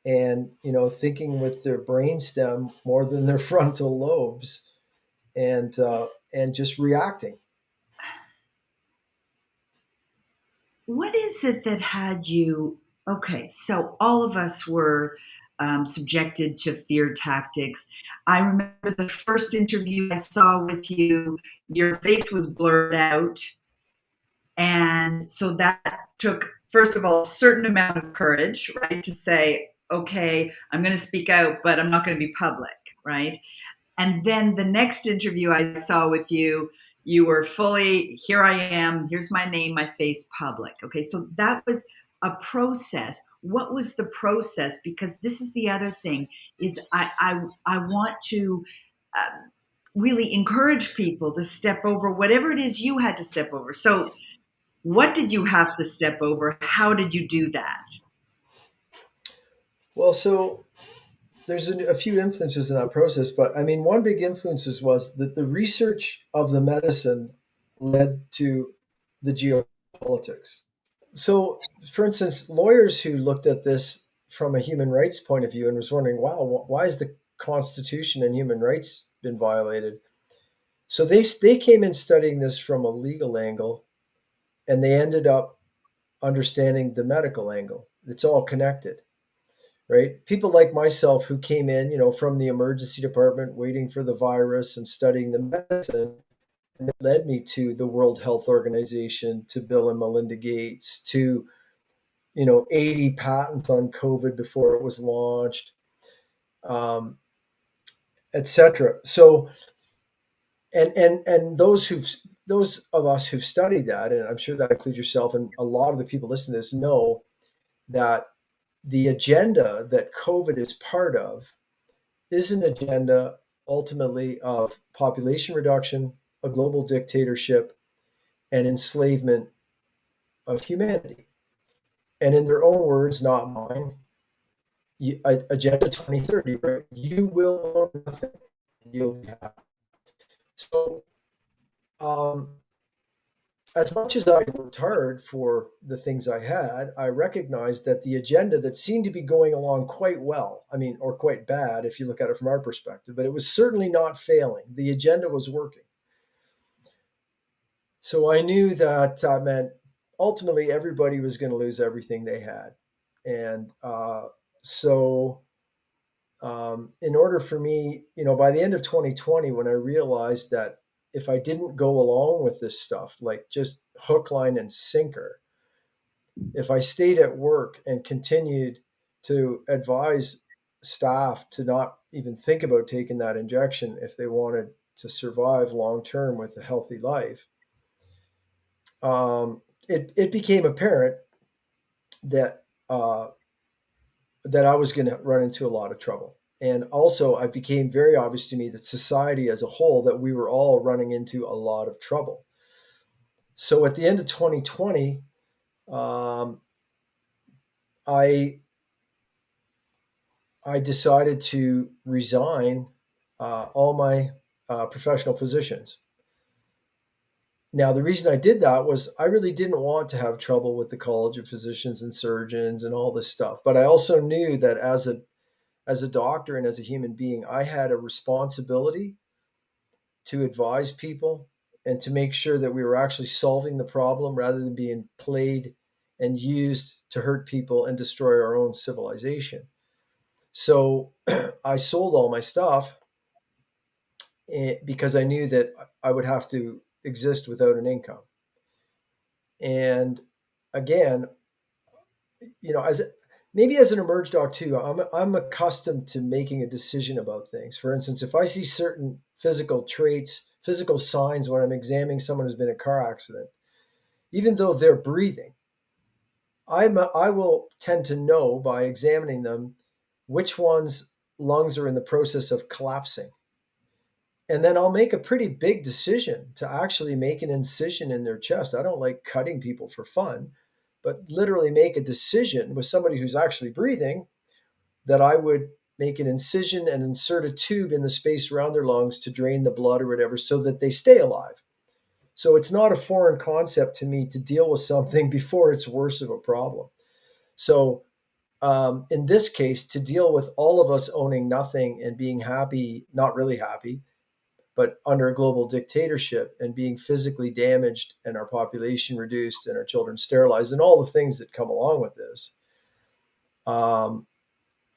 and, thinking with their brainstem more than their frontal lobes, and just reacting. What is it that had you? Okay, so all of us were subjected to fear tactics. I remember the first interview I saw with you, your face was blurred out. And so that took, first of all, a certain amount of courage, right? To say, okay, I'm going to speak out, but I'm not going to be public, right? And then the next interview I saw with you, you were fully, here I am, here's my name, my face, public. Okay, so that was a process. What was the process? Because this is the other thing, is I want to really encourage people to step over whatever it is you had to step over. So what did you have to step over? How did you do that? Well, so there's a few influences in that process, but I mean, one big influences was that the research of the medicine led to the geopolitics. So, for instance, lawyers who looked at this from a human rights point of view and was wondering, wow, why is the Constitution and human rights been violated? So they came in studying this from a legal angle, and they ended up understanding the medical angle. It's all connected, right? People like myself who came in, from the emergency department, waiting for the virus and studying the medicine, and it led me to the World Health Organization, to Bill and Melinda Gates, to 80 patents on COVID before it was launched, um, etc. So, and those of us who've studied that, and I'm sure that includes yourself, and a lot of the people listening to this know that the agenda that COVID is part of is an agenda ultimately of population reduction, a global dictatorship, and enslavement of humanity. And in their own words, not mine, Agenda 2030, right? You will own nothing, and you'll be happy. So, um, as much as I worked hard for the things I had, I recognized that the agenda that seemed to be going along quite well, I mean, or quite bad if you look at it from our perspective, but it was certainly not failing. The agenda was working. So I knew that meant ultimately everybody was going to lose everything they had. And so, in order for me, by the end of 2020, when I realized that if I didn't go along with this stuff, like just hook, line, and sinker, if I stayed at work and continued to advise staff to not even think about taking that injection if they wanted to survive long term with a healthy life, it became apparent that that I was going to run into a lot of trouble. And also, it became very obvious to me that society as a whole, that we were all running into a lot of trouble. So at the end of 2020, um, I I decided to resign all my professional positions. Now, the reason I did that was I really didn't want to have trouble with the College of Physicians and Surgeons and all this stuff. But I also knew that as a doctor and as a human being, I had a responsibility to advise people and to make sure that we were actually solving the problem rather than being played and used to hurt people and destroy our own civilization. So I sold all my stuff because I knew that I would have to exist without an income. And again, as maybe as an emerge doc too, I'm accustomed to making a decision about things. For instance, if I see certain physical traits, physical signs when I'm examining someone who's been in a car accident, even though they're breathing, I will tend to know by examining them which one's lungs are in the process of collapsing. And then I'll make a pretty big decision to actually make an incision in their chest. I don't like cutting people for fun, but literally make a decision with somebody who's actually breathing that I would make an incision and insert a tube in the space around their lungs to drain the blood or whatever so that they stay alive. So it's not a foreign concept to me to deal with something before it's worse of a problem. So in this case, to deal with all of us owning nothing and being happy, not really happy, but under a global dictatorship and being physically damaged and our population reduced and our children sterilized and all the things that come along with this, um,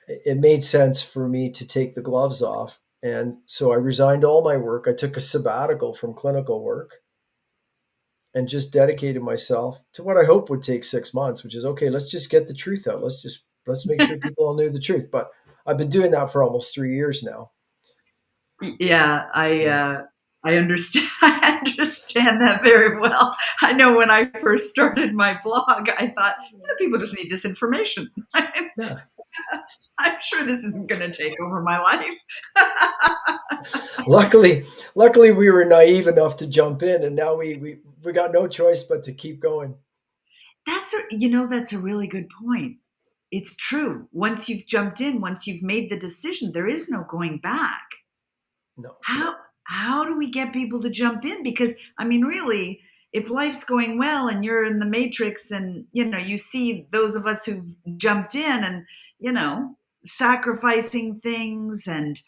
it made sense for me to take the gloves off. And so I resigned all my work. I took a sabbatical from clinical work and just dedicated myself to what I hope would take 6 months, which is okay, let's just get the truth out. Let's make sure people all knew the truth. But I've been doing that for almost 3 years now. Yeah, Yeah. I understand. I understand that very well. I know when I first started my blog, I thought people just need this information. Yeah. I'm sure this isn't going to take over my life. Luckily, we were naive enough to jump in, and now we got no choice but to keep going. That's a really good point. it's true. Once you've jumped in, once you've made the decision, there is no going back. No. How do we get people to jump in? Because I mean, really, if life's going well and you're in the matrix and you see those of us who've jumped in and you know sacrificing things, and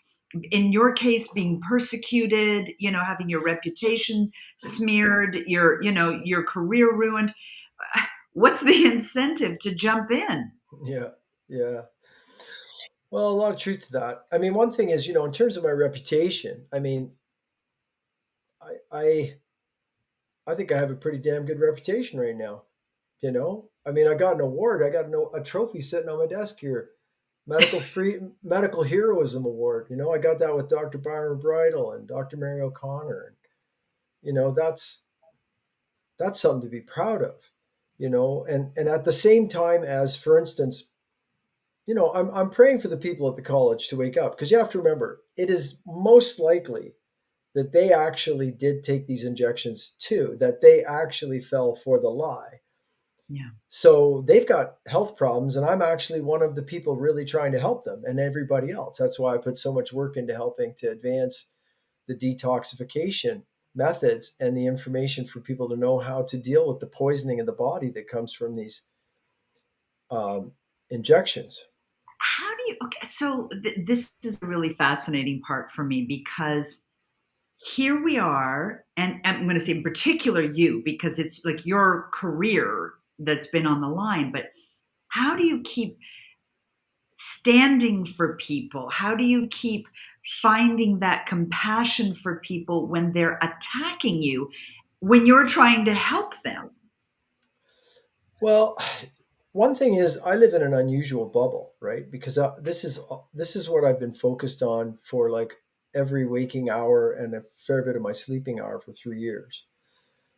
in your case being persecuted, having your reputation smeared, your career ruined, what's the incentive to jump in? Yeah. Yeah. Well, a lot of truth to that. I mean, one thing is, in terms of my reputation, I mean, I I I think I have a pretty damn good reputation right now. I mean, I got an award. I got a trophy sitting on my desk here, medical heroism award. I got that with Dr. Byron Bridle and Dr. Mary O'Connor, and that's something to be proud of. And at the same time as, for instance, I'm praying for the people at the college to wake up, because you have to remember it is most likely that they actually did take these injections too, that they actually fell for the lie. Yeah. So they've got health problems, and I'm actually one of the people really trying to help them and everybody else. That's why I put so much work into helping to advance the detoxification methods and the information for people to know how to deal with the poisoning of the body that comes from these injections. How do you Okay, so this is a really fascinating part for me, because here we are, and I'm going to say in particular you, because it's like your career that's been on the line. But how do you keep standing for people? How do you keep finding that compassion for people when they're attacking you, when you're trying to help them? Well, one thing is I live in an unusual bubble, right? Because this is what I've been focused on for like every waking hour and a fair bit of my sleeping hour for 3 years.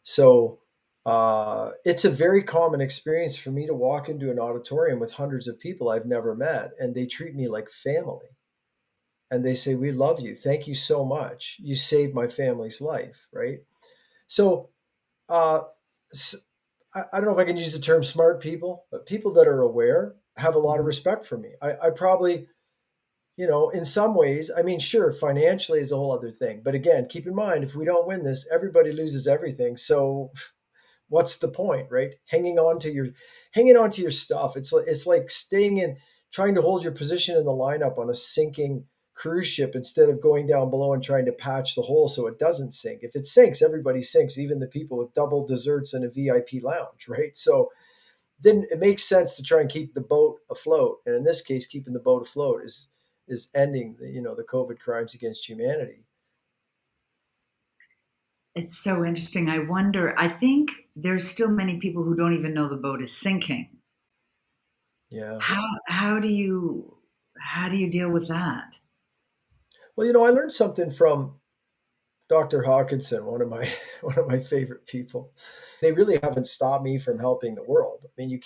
So it's a very common experience for me to walk into an auditorium with hundreds of people I've never met, and they treat me like family. And they say, "We love you. Thank you so much. You saved my family's life," right? So uh, I don't know if I can use the term smart people, but people that are aware have a lot of Mhm. respect for me. I probably, in some ways, I mean, sure, financially is a whole other thing. But again, keep in mind, if we don't win this, everybody loses everything. So what's the point, right? Hanging on to your stuff. It's like staying in, trying to hold your position in the lineup on a sinking cruise ship instead of going down below and trying to patch the hole so it doesn't sink. If it sinks, everybody sinks, even the people with double desserts and a VIP lounge, right? So then it makes sense to try and keep the boat afloat. And in this case, keeping the boat afloat is ending the COVID crimes against humanity. It's so interesting. I think there's still many people who don't even know the boat is sinking. Yeah. How do you deal with that? Well, I learned something from Dr. Hawkinson, one of my one of my favorite people. They really haven't stopped me from helping the world. I mean,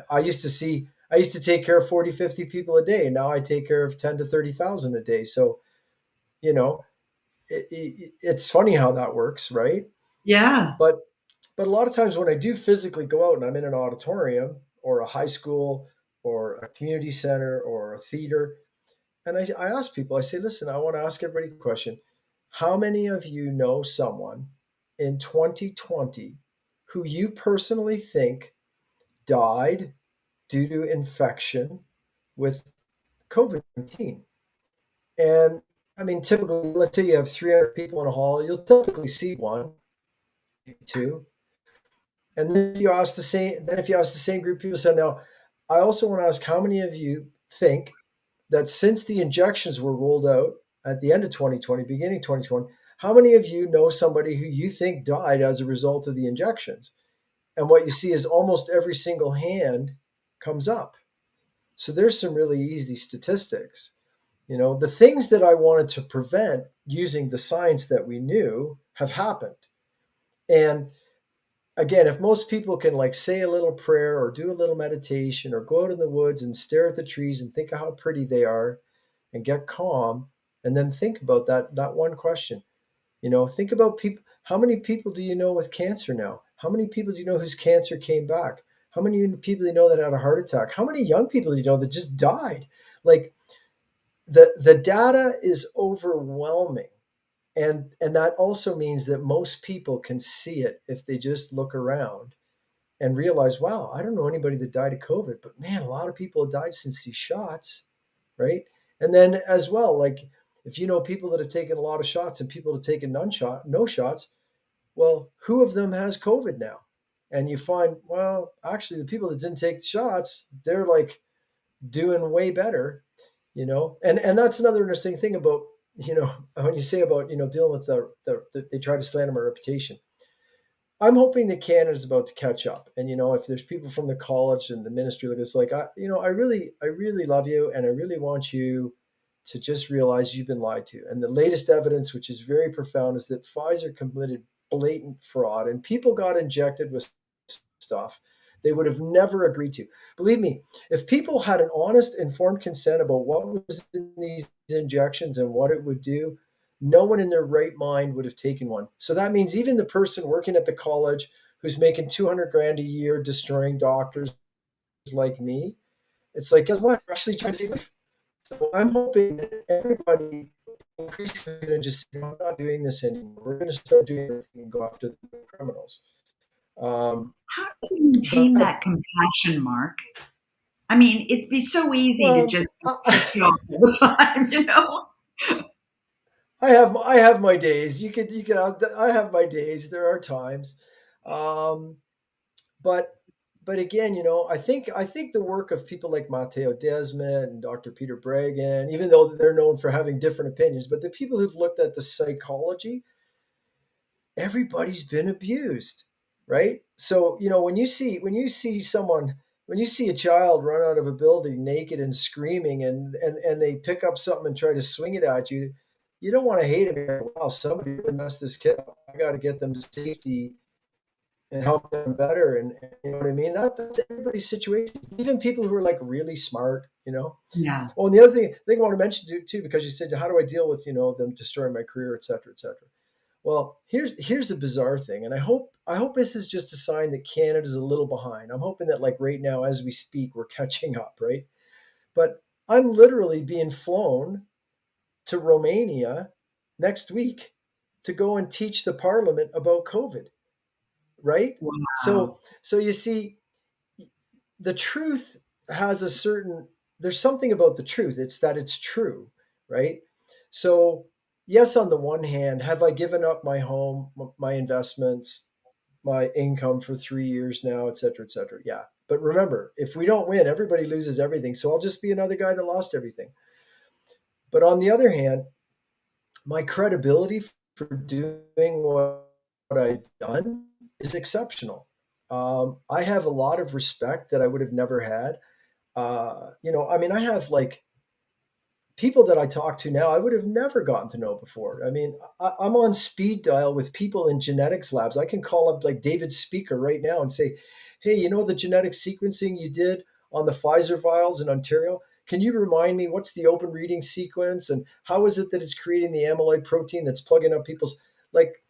I used to take care of 40, 50 people a day. Now I take care of 10 to 30,000 a day. So, you know, it's funny how that works, right? Yeah. But a lot of times when I do physically go out and I'm in an auditorium or a high school or a community center or a theater, and I ask people, I say, listen, I want to ask everybody a question. How many of you know someone in 2020 who you personally think died due to infection with COVID 19? And I mean, typically, let's say you have 300 people in a hall, you'll typically see one, maybe two. And then if you ask the same group of people, say, now, I also want to ask how many of you think that since the injections were rolled out at the end of 2020, beginning 2020, how many of you know somebody who you think died as a result of the injections? And what you see is almost every single hand comes up. So there's some really easy statistics. The things that I wanted to prevent using the science that we knew have happened. And again, if most people can like say a little prayer or do a little meditation or go out in the woods and stare at the trees and think of how pretty they are and get calm, and then think about that one question. Think about people. How many people do you know with cancer now? How many people do you know whose cancer came back? How many people do you know that had a heart attack? How many young people do you know that just died? Like the data is overwhelming. And that also means that most people can see it if they just look around and realize, wow, I don't know anybody that died of COVID, but man, a lot of people have died since these shots, right? And then as well, like if you know people that have taken a lot of shots and people that have taken no shots, well, who of them has COVID now? And you find, well, actually, the people that didn't take the shots, they're like doing way better, and that's another interesting thing about, when you say about, dealing with they try to slam our reputation. I'm hoping that Canada's about to catch up. And, if there's people from the college and the ministry like this, like, I really love you. And I really want you to just realize you've been lied to. And the latest evidence, which is very profound, is that Pfizer committed blatant fraud and people got injected with stuff they would have never agreed to. Believe me, if people had an honest, informed consent about what was in these injections and what it would do, no one in their right mind would have taken one. So that means even the person working at the college who's making 200 grand a year destroying doctors like me, it's like, guess what? We're actually trying to save life. So I'm hoping that everybody increasingly going to just say, I'm not doing this anymore. We're going to start doing everything and go after the criminals. How do you But maintain that compassion, Mark? I mean, it'd be so easy to well, just be pissed off all the time, you know? I have my days. You could I have my days. There are times, um, but again, I think the work of people like Matteo Desmet and Dr. Peter Bregan, even though they're known for having different opinions, but the people who've looked at the psychology, everybody's been abused, right? So when you see a child run out of a building naked and screaming, and they pick up something and try to swing it at you, you don't want to hate him. Wow, somebody really messed this kid up. I got to get them to safety and help them better. And you know what I mean? That's everybody's situation. Even people who are like really smart. Yeah. Oh, and the other thing I want to mention too, because you said, how do I deal with them destroying my career, et cetera, et cetera. Well, here's the bizarre thing, and I hope this is just a sign that Canada's a little behind. I'm hoping that like right now, as we speak, we're catching up, right? But I'm literally being flown to Romania next week to go and teach the parliament about COVID, right? Wow. So you see, the truth has a certain there's something about the truth. It's that it's true, right? So yes, on the one hand, have I given up my home, my investments, my income for 3 years now, et cetera, et cetera? Yeah. But remember, if we don't win, everybody loses everything. So I'll just be another guy that lost everything. But on the other hand, my credibility for doing what I've done is exceptional. I have a lot of respect that I would have never had. I mean, I have like people that I talk to now I would have never gotten to know before. I mean, I'm on speed dial with people in genetics labs. I can call up like David Speaker right now and say, hey, the genetic sequencing you did on the Pfizer vials in Ontario? Can you remind me what's the open reading sequence and how is it that it's creating the amyloid protein that's plugging up people's like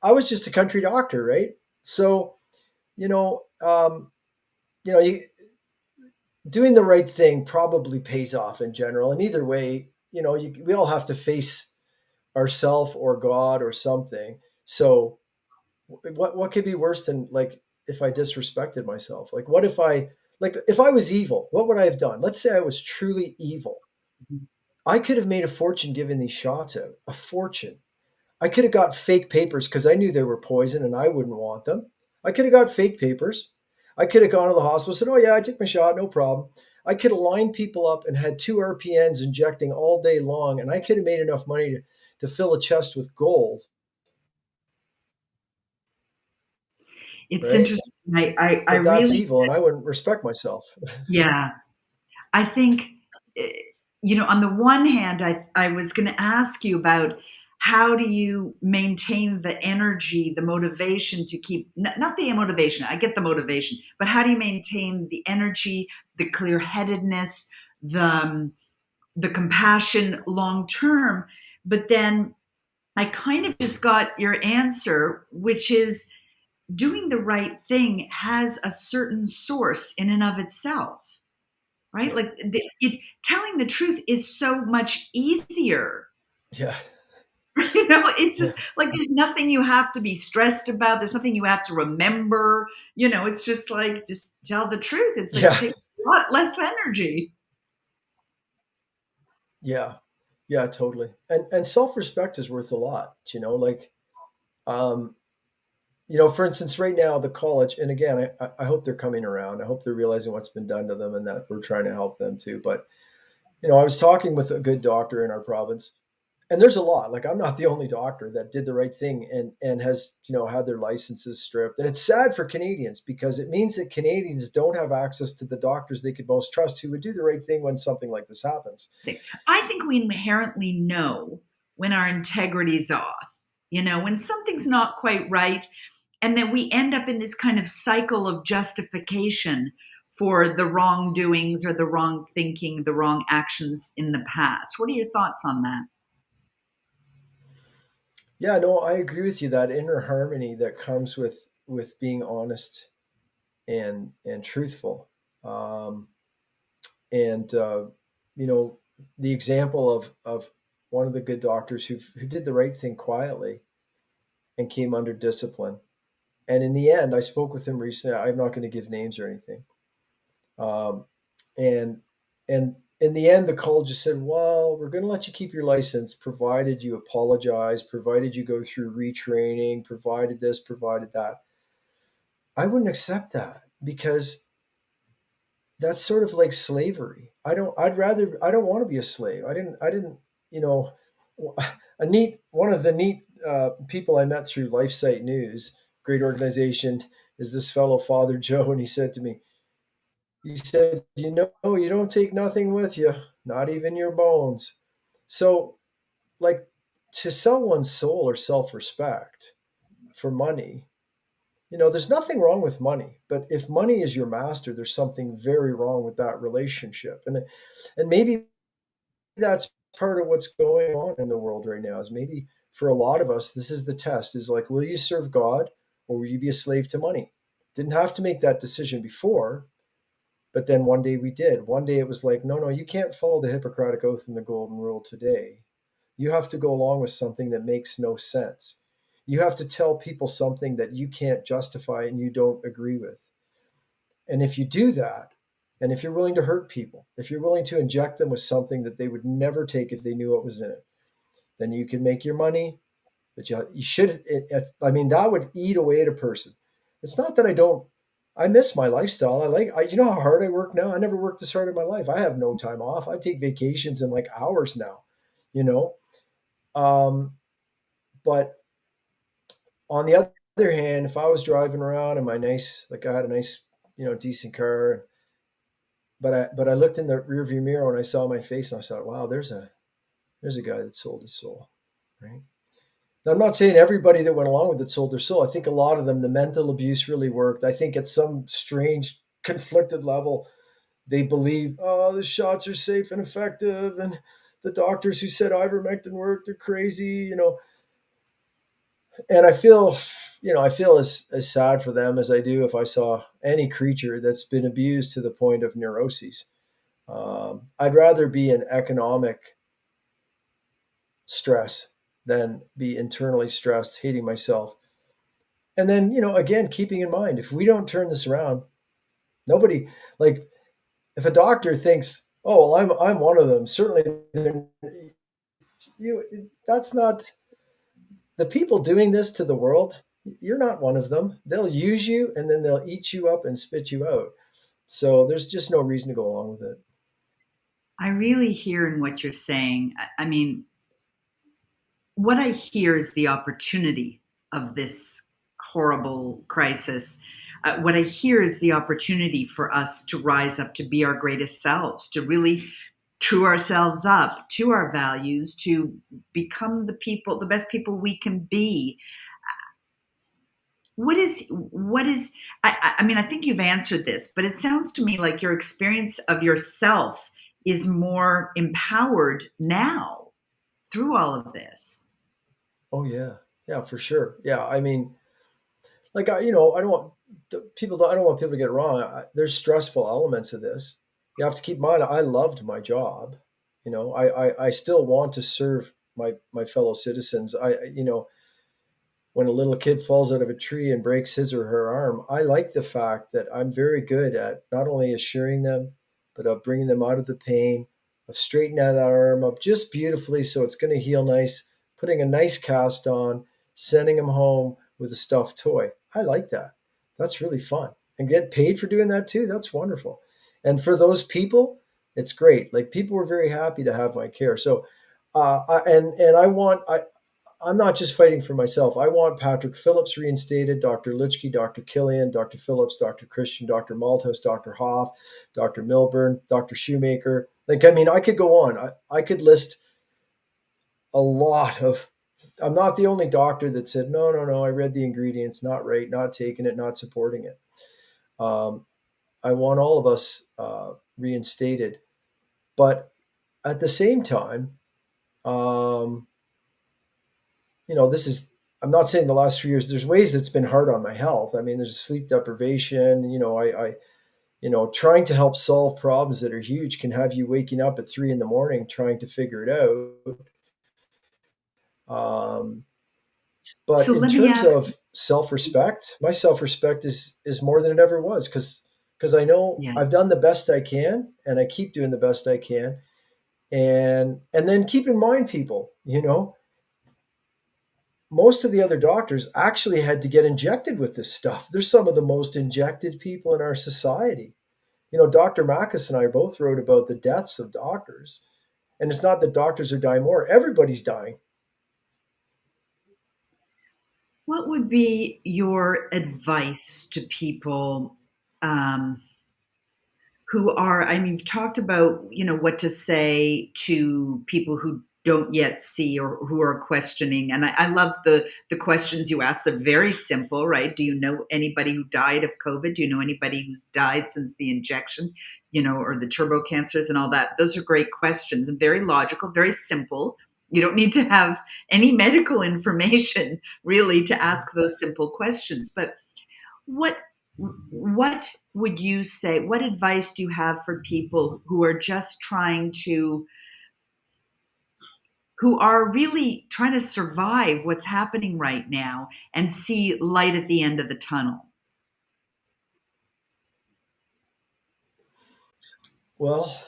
I was just a country doctor, right? So, you know, um, you doing the right thing probably pays off in general. And either way, we all have to face ourself or God or something. So what could be worse than like if I disrespected myself? Like what if I was evil, what would I have done? Let's say I was truly evil. I could have made a fortune giving these shots out. A fortune. I could have got fake papers because I knew they were poison and I wouldn't want them. I could have got fake papers. I could have gone to the hospital and said, oh, yeah, I took my shot, no problem. I could have lined people up and had two RPNs injecting all day long, and I could have made enough money to fill a chest with gold, It's right? interesting. I But that's really, evil, and I wouldn't respect myself. yeah, I think, eh, on the one hand, I was going to ask you about how do you maintain the energy, the motivation to keep, not the motivation, I get the motivation, but how do you maintain the energy, the clear headedness, the compassion long term? But then I kind of just got your answer, which is doing the right thing has a certain source in and of itself, right? Yeah. Like telling the truth is so much easier. Yeah. It's Yeah. just like there's nothing you have to be stressed about. There's nothing you have to remember. It's just like just tell the truth. It's like it Yeah. takes a lot less energy. Yeah. Yeah, totally. And self-respect is worth a lot, like, um, for instance, right now, the college, and again, I hope they're coming around. I hope they're realizing what's been done to them and that we're trying to help them too. But, I was talking with a good doctor in our province, and there's a lot. Like, I'm not the only doctor that did the right thing and has, had their licenses stripped. And it's sad for Canadians because it means that Canadians don't have access to the doctors they could most trust who would do the right thing when something like this happens. I think we inherently know when our integrity's off, when something's not quite right, and then we end up in this kind of cycle of justification for the wrongdoings or the wrong thinking, the wrong actions in the past. What are your thoughts on that? Yeah, no, I agree with you. That inner harmony that comes with being honest and truthful. Um, and you know, the example of one of the good doctors who did the right thing quietly and came under discipline. And in the end, I spoke with him recently. I'm not going to give names or anything. Um, and and in the end, the college just said, "Well, we're going to let you keep your license, provided you apologize, provided you go through retraining, provided this, provided that." I wouldn't accept that because that's sort of like slavery. I don't want to be a slave. I didn't, you know, one of the neat people I met through LifeSite News, great organization, is this fellow, Father Joe. And he said to me, he said, you don't take nothing with you, not even your bones. So, like, to sell one's soul or self respect for money, there's nothing wrong with money, but if money is your master, there's something very wrong with that relationship. And maybe that's part of what's going on in the world right now is maybe for a lot of us, this is the test is like, will you serve God or will you be a slave to money? Didn't have to make that decision before, but then one day we did. One day it was like, no, you can't follow the Hippocratic Oath and the Golden Rule today. You have to go along with something that makes no sense. You have to tell people something that you can't justify and you don't agree with. And if you do that, and if you're willing to hurt people, if you're willing to inject them with something that they would never take if they knew what was in it, then you can make your money. But you should, I mean, that would eat away at a person. It's not that I miss my lifestyle. You know how hard I work now? I never worked this hard in my life. I have no time off. I take vacations in like hours now, you know? Um, but on the other hand, if I was driving around in my like I had a nice, decent car, but I looked in the rearview mirror and I saw my face and I thought, wow, there's a guy that sold his soul, right? Now, I'm not saying everybody that went along with it sold their soul. I think a lot of them, the mental abuse really worked. I think at some strange conflicted level, they believe, oh, the shots are safe and effective, and the doctors who said ivermectin worked are crazy. And I feel as sad for them as I do if I saw any creature that's been abused to the point of neuroses. I'd rather be in economic stress than be internally stressed, hating myself. And then, again, keeping in mind, if we don't turn this around, nobody, like, if a doctor thinks, oh, well, I'm one of them, certainly that's not the people doing this to the world. You're not one of them. They'll use you and then they'll eat you up and spit you out. So there's just no reason to go along with it. I really hear in what you're saying. I mean, what I hear is the opportunity of this horrible crisis. What I hear is the opportunity for us to rise up to be our greatest selves, to really true ourselves up to our values, to become the best people we can be. I mean, I think you've answered this, but it sounds to me like your experience of yourself is more empowered now through all of this. Oh, yeah. Yeah, for sure. Yeah. I mean, like I don't want people. I don't want people to get it wrong. There's stressful elements of this. You have to keep in mind. I loved my job. I still want to serve my fellow citizens. When a little kid falls out of a tree and breaks his or her arm, I like the fact that I'm very good at not only assuring them, but of bringing them out of the pain, of straightening that arm up just beautifully so it's going to heal nice, putting a nice cast on, sending them home with a stuffed toy. I like that. That's really fun. And get paid for doing that too. That's wonderful. And for those people, it's great. Like people were very happy to have my care. So, and I'm not just fighting for myself. I want Patrick Phillips reinstated, Dr. Litchke, Dr. Killian, Dr. Phillips, Dr. Christian, Dr. Malthouse, Dr. Hoff, Dr. Milburn, Dr. Shoemaker. Like, I mean, I could go on. I could list a lot of. I'm not the only doctor that said, no, no, no, I read the ingredients, not right, not taking it, not supporting it. Um, I want all of us reinstated. But at the same time, um, this is, I'm not saying the last 3 years, there's ways it's been hard on my health. I mean, there's sleep deprivation, trying to help solve problems that are huge can have you waking up at 3 in the morning trying to figure it out. Um, So but in let me terms ask, of self-respect, my self-respect is more than it ever was because I know yeah. I've done the best I can and I keep doing the best I can. And then keep in mind, people, most of the other doctors actually had to get injected with this stuff. They're some of the most injected people in our society. Dr. Mackes and I both wrote about the deaths of doctors. And it's not that doctors are dying more, everybody's dying. What would be your advice to people um, who are, I mean, you've talked about, what to say to people who don't yet see or who are questioning. And I love the questions you ask. They're very simple, right? Do you know anybody who died of COVID? Do you know anybody who's died since the injection, or the turbo cancers and all that? Those are great questions and very logical, very simple. You don't need to have any medical information really to ask those simple questions. But what what would you say, what advice do you have for people who are just trying to, who are really trying to survive what's happening right now and see light at the end of the tunnel? Well,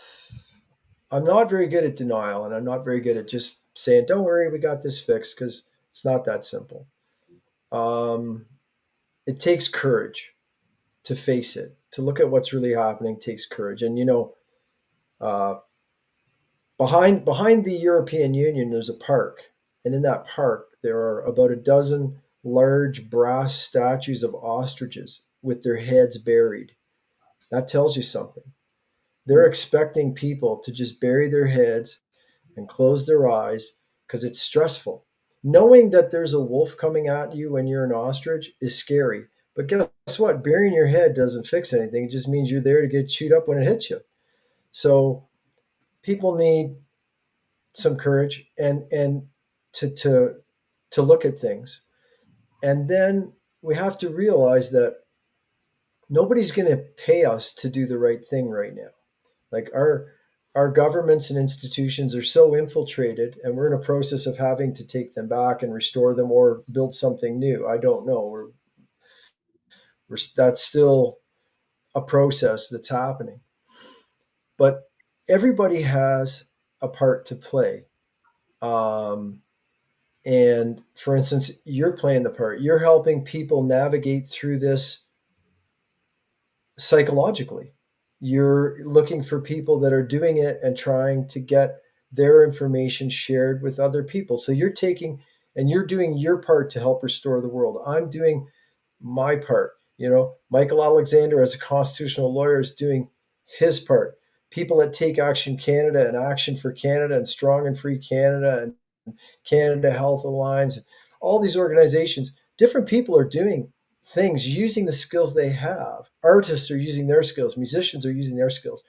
I'm not very good at denial and I'm not very good at just saying, don't worry, we got this fixed because it's not that simple. Um, it takes courage to face it, to look at what's really happening takes courage. And, uh, behind the European Union, there's a park, and in that park there are about a dozen large brass statues of ostriches with their heads buried. That tells you something. They're expecting people to just bury their heads and close their eyes because it's stressful. Knowing that there's a wolf coming at you when you're an ostrich is scary. But guess what? Burying your head doesn't fix anything. It just means you're there to get chewed up when it hits you. So people need some courage and to to look at things. And then we have to realize that nobody's going to pay us to do the right thing right now. Like our governments and institutions are so infiltrated, and we're in a process of having to take them back and restore them or build something new. I don't know. That's still a process that's happening. But everybody has a part to play. Um, And for instance, you're playing the part. You're helping people navigate through this psychologically. You're looking for people that are doing it and trying to get their information shared with other people. So you're taking and you're doing your part to help restore the world. I'm doing my part. Michael Alexander, as a constitutional lawyer, is doing his part. People at Take Action Canada and Action for Canada and Strong and Free Canada and Canada Health Alliance, all these organizations, different people are doing things using the skills they have. Artists are using their skills, musicians are using their skills.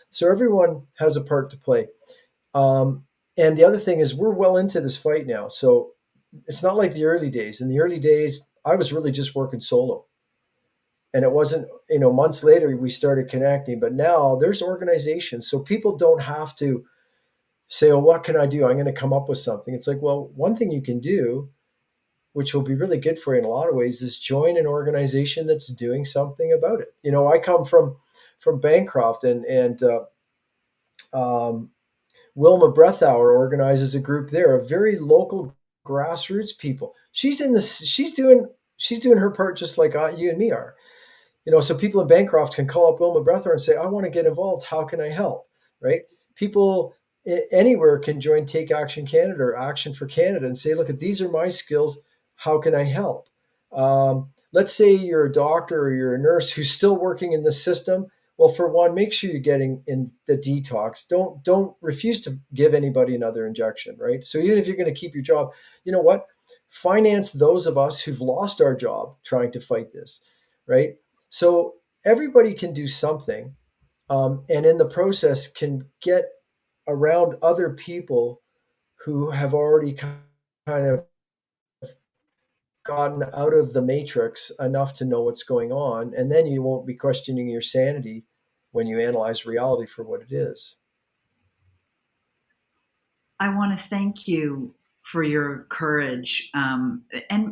So everyone has a part to play. And the other thing is, we're well into this fight now. So it's not like the early days. In the early days, I was really just working solo. And it wasn't, months later we started connecting, but now there's organizations. So people don't have to say, oh, what can I do? I'm going to come up with something. It's like, well, one thing you can do, which will be really good for you in a lot of ways, is join an organization that's doing something about it. I come from Bancroft, and um, Wilma Breathauer organizes a group there of very local grassroots people. She's doing her part just like you and me are. So people in Bancroft can call up Wilma Breathauer and say, I want to get involved. How can I help? Right? People anywhere can join Take Action Canada or Action for Canada and say, look, these are my skills. How can I help? Let's say you're a doctor or you're a nurse who's still working in the system. Well, for one, make sure you're getting in the detox. Don't refuse to give anybody another injection, right? So even if you're going to keep your job, you know what? Finance those of us who've lost our job trying to fight this, right? So everybody can do something, and in the process can get around other people who have already kind of gotten out of the matrix enough to know what's going on, and then you won't be questioning your sanity when you analyze reality for what it is. I want to thank you for your courage, and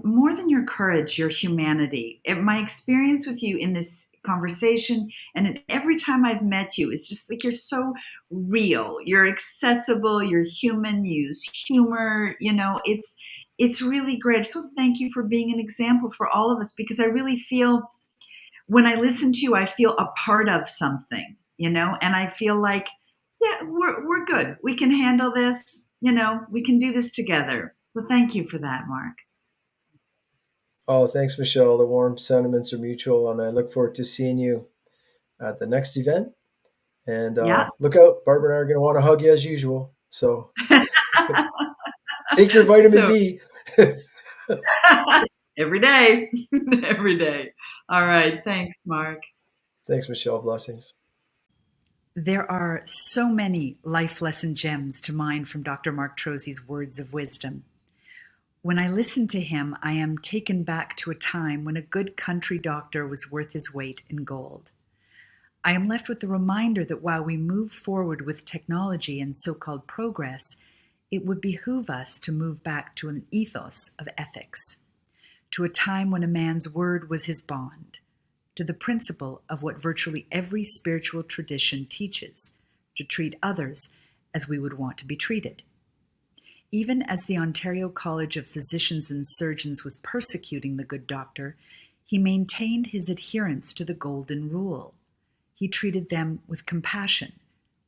more than your courage, your humanity. My experience with you in this conversation and every time I've met you, it's just like you're so real. You're accessible. You're human. You use humor. It's really great. So thank you for being an example for all of us, because I really feel when I listen to you, I feel a part of something, and I feel like, yeah, we're good. We can handle this. We can do this together. So thank you for that, Mark. Oh, thanks, Michelle. The warm sentiments are mutual, and I look forward to seeing you at the next event. And Yeah. look out, Barbara and I are going to want to hug you as usual. So take your vitamin So D. every day, every day. All right. Thanks, Mark. Thanks, Michelle. Blessings. There are so many life lesson gems to mine from Dr. Mark Trozzi's words of wisdom. When I listen to him, I am taken back to a time when a good country doctor was worth his weight in gold. I am left with the reminder that while we move forward with technology and so-called progress, it would behoove us to move back to an ethos of ethics, to a time when a man's word was his bond, to the principle of what virtually every spiritual tradition teaches, to treat others as we would want to be treated. Even as the Ontario College of Physicians and Surgeons was persecuting the good doctor, he maintained his adherence to the Golden Rule. He treated them with compassion,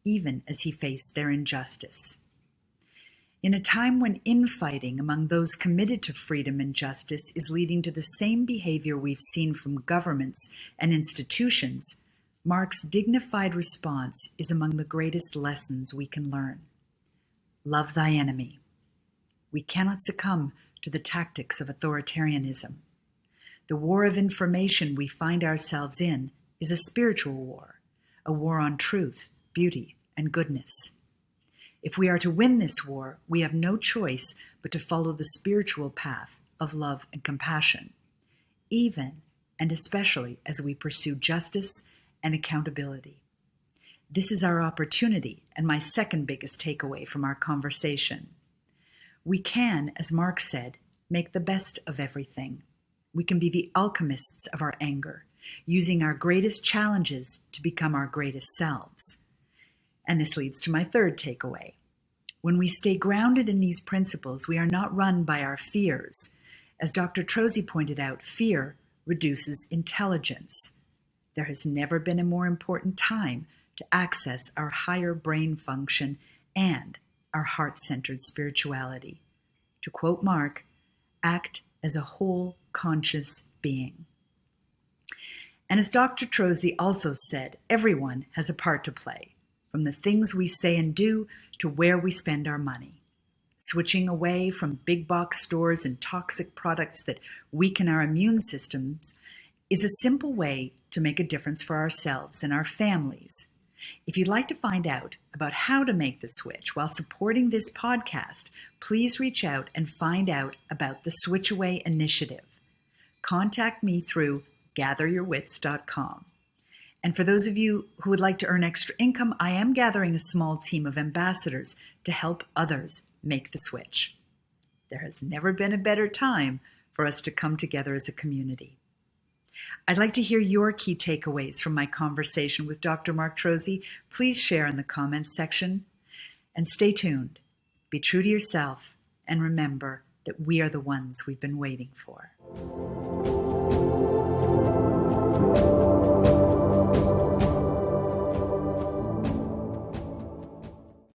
even as he faced their injustice. In a time when infighting among those committed to freedom and justice is leading to the same behavior we've seen from governments and institutions, Mark's dignified response is among the greatest lessons we can learn. Love thy enemy. We cannot succumb to the tactics of authoritarianism. The war of information we find ourselves in is a spiritual war, a war on truth, beauty, and goodness. If we are to win this war, we have no choice but to follow the spiritual path of love and compassion, even and especially as we pursue justice and accountability. This is our opportunity and my second biggest takeaway from our conversation. We can, as Mark said, make the best of everything. We can be the alchemists of our anger, using our greatest challenges to become our greatest selves. And this leads to my third takeaway. When we stay grounded in these principles, we are not run by our fears. As Dr. Trozzi pointed out, fear reduces intelligence. There has never been a more important time to access our higher brain function and our heart-centered spirituality. To quote Mark, act as a whole conscious being. And as Dr. Trozzi also said, everyone has a part to play, from the things we say and do to where we spend our money. Switching away from big box stores and toxic products that weaken our immune systems is a simple way to make a difference for ourselves and our families. If you'd like to find out about how to make the switch while supporting this podcast, please reach out and find out about the Switchaway Initiative. contact me through gatheryourwits.com. And for those of you who would like to earn extra income, I am gathering a small team of ambassadors to help others make the switch. There has never been a better time for us to come together as a community. I'd like to hear your key takeaways from my conversation with Dr. Mark Trozzi. Please share in the comments section. And stay tuned. Be true to yourself and remember that we are the ones we've been waiting for.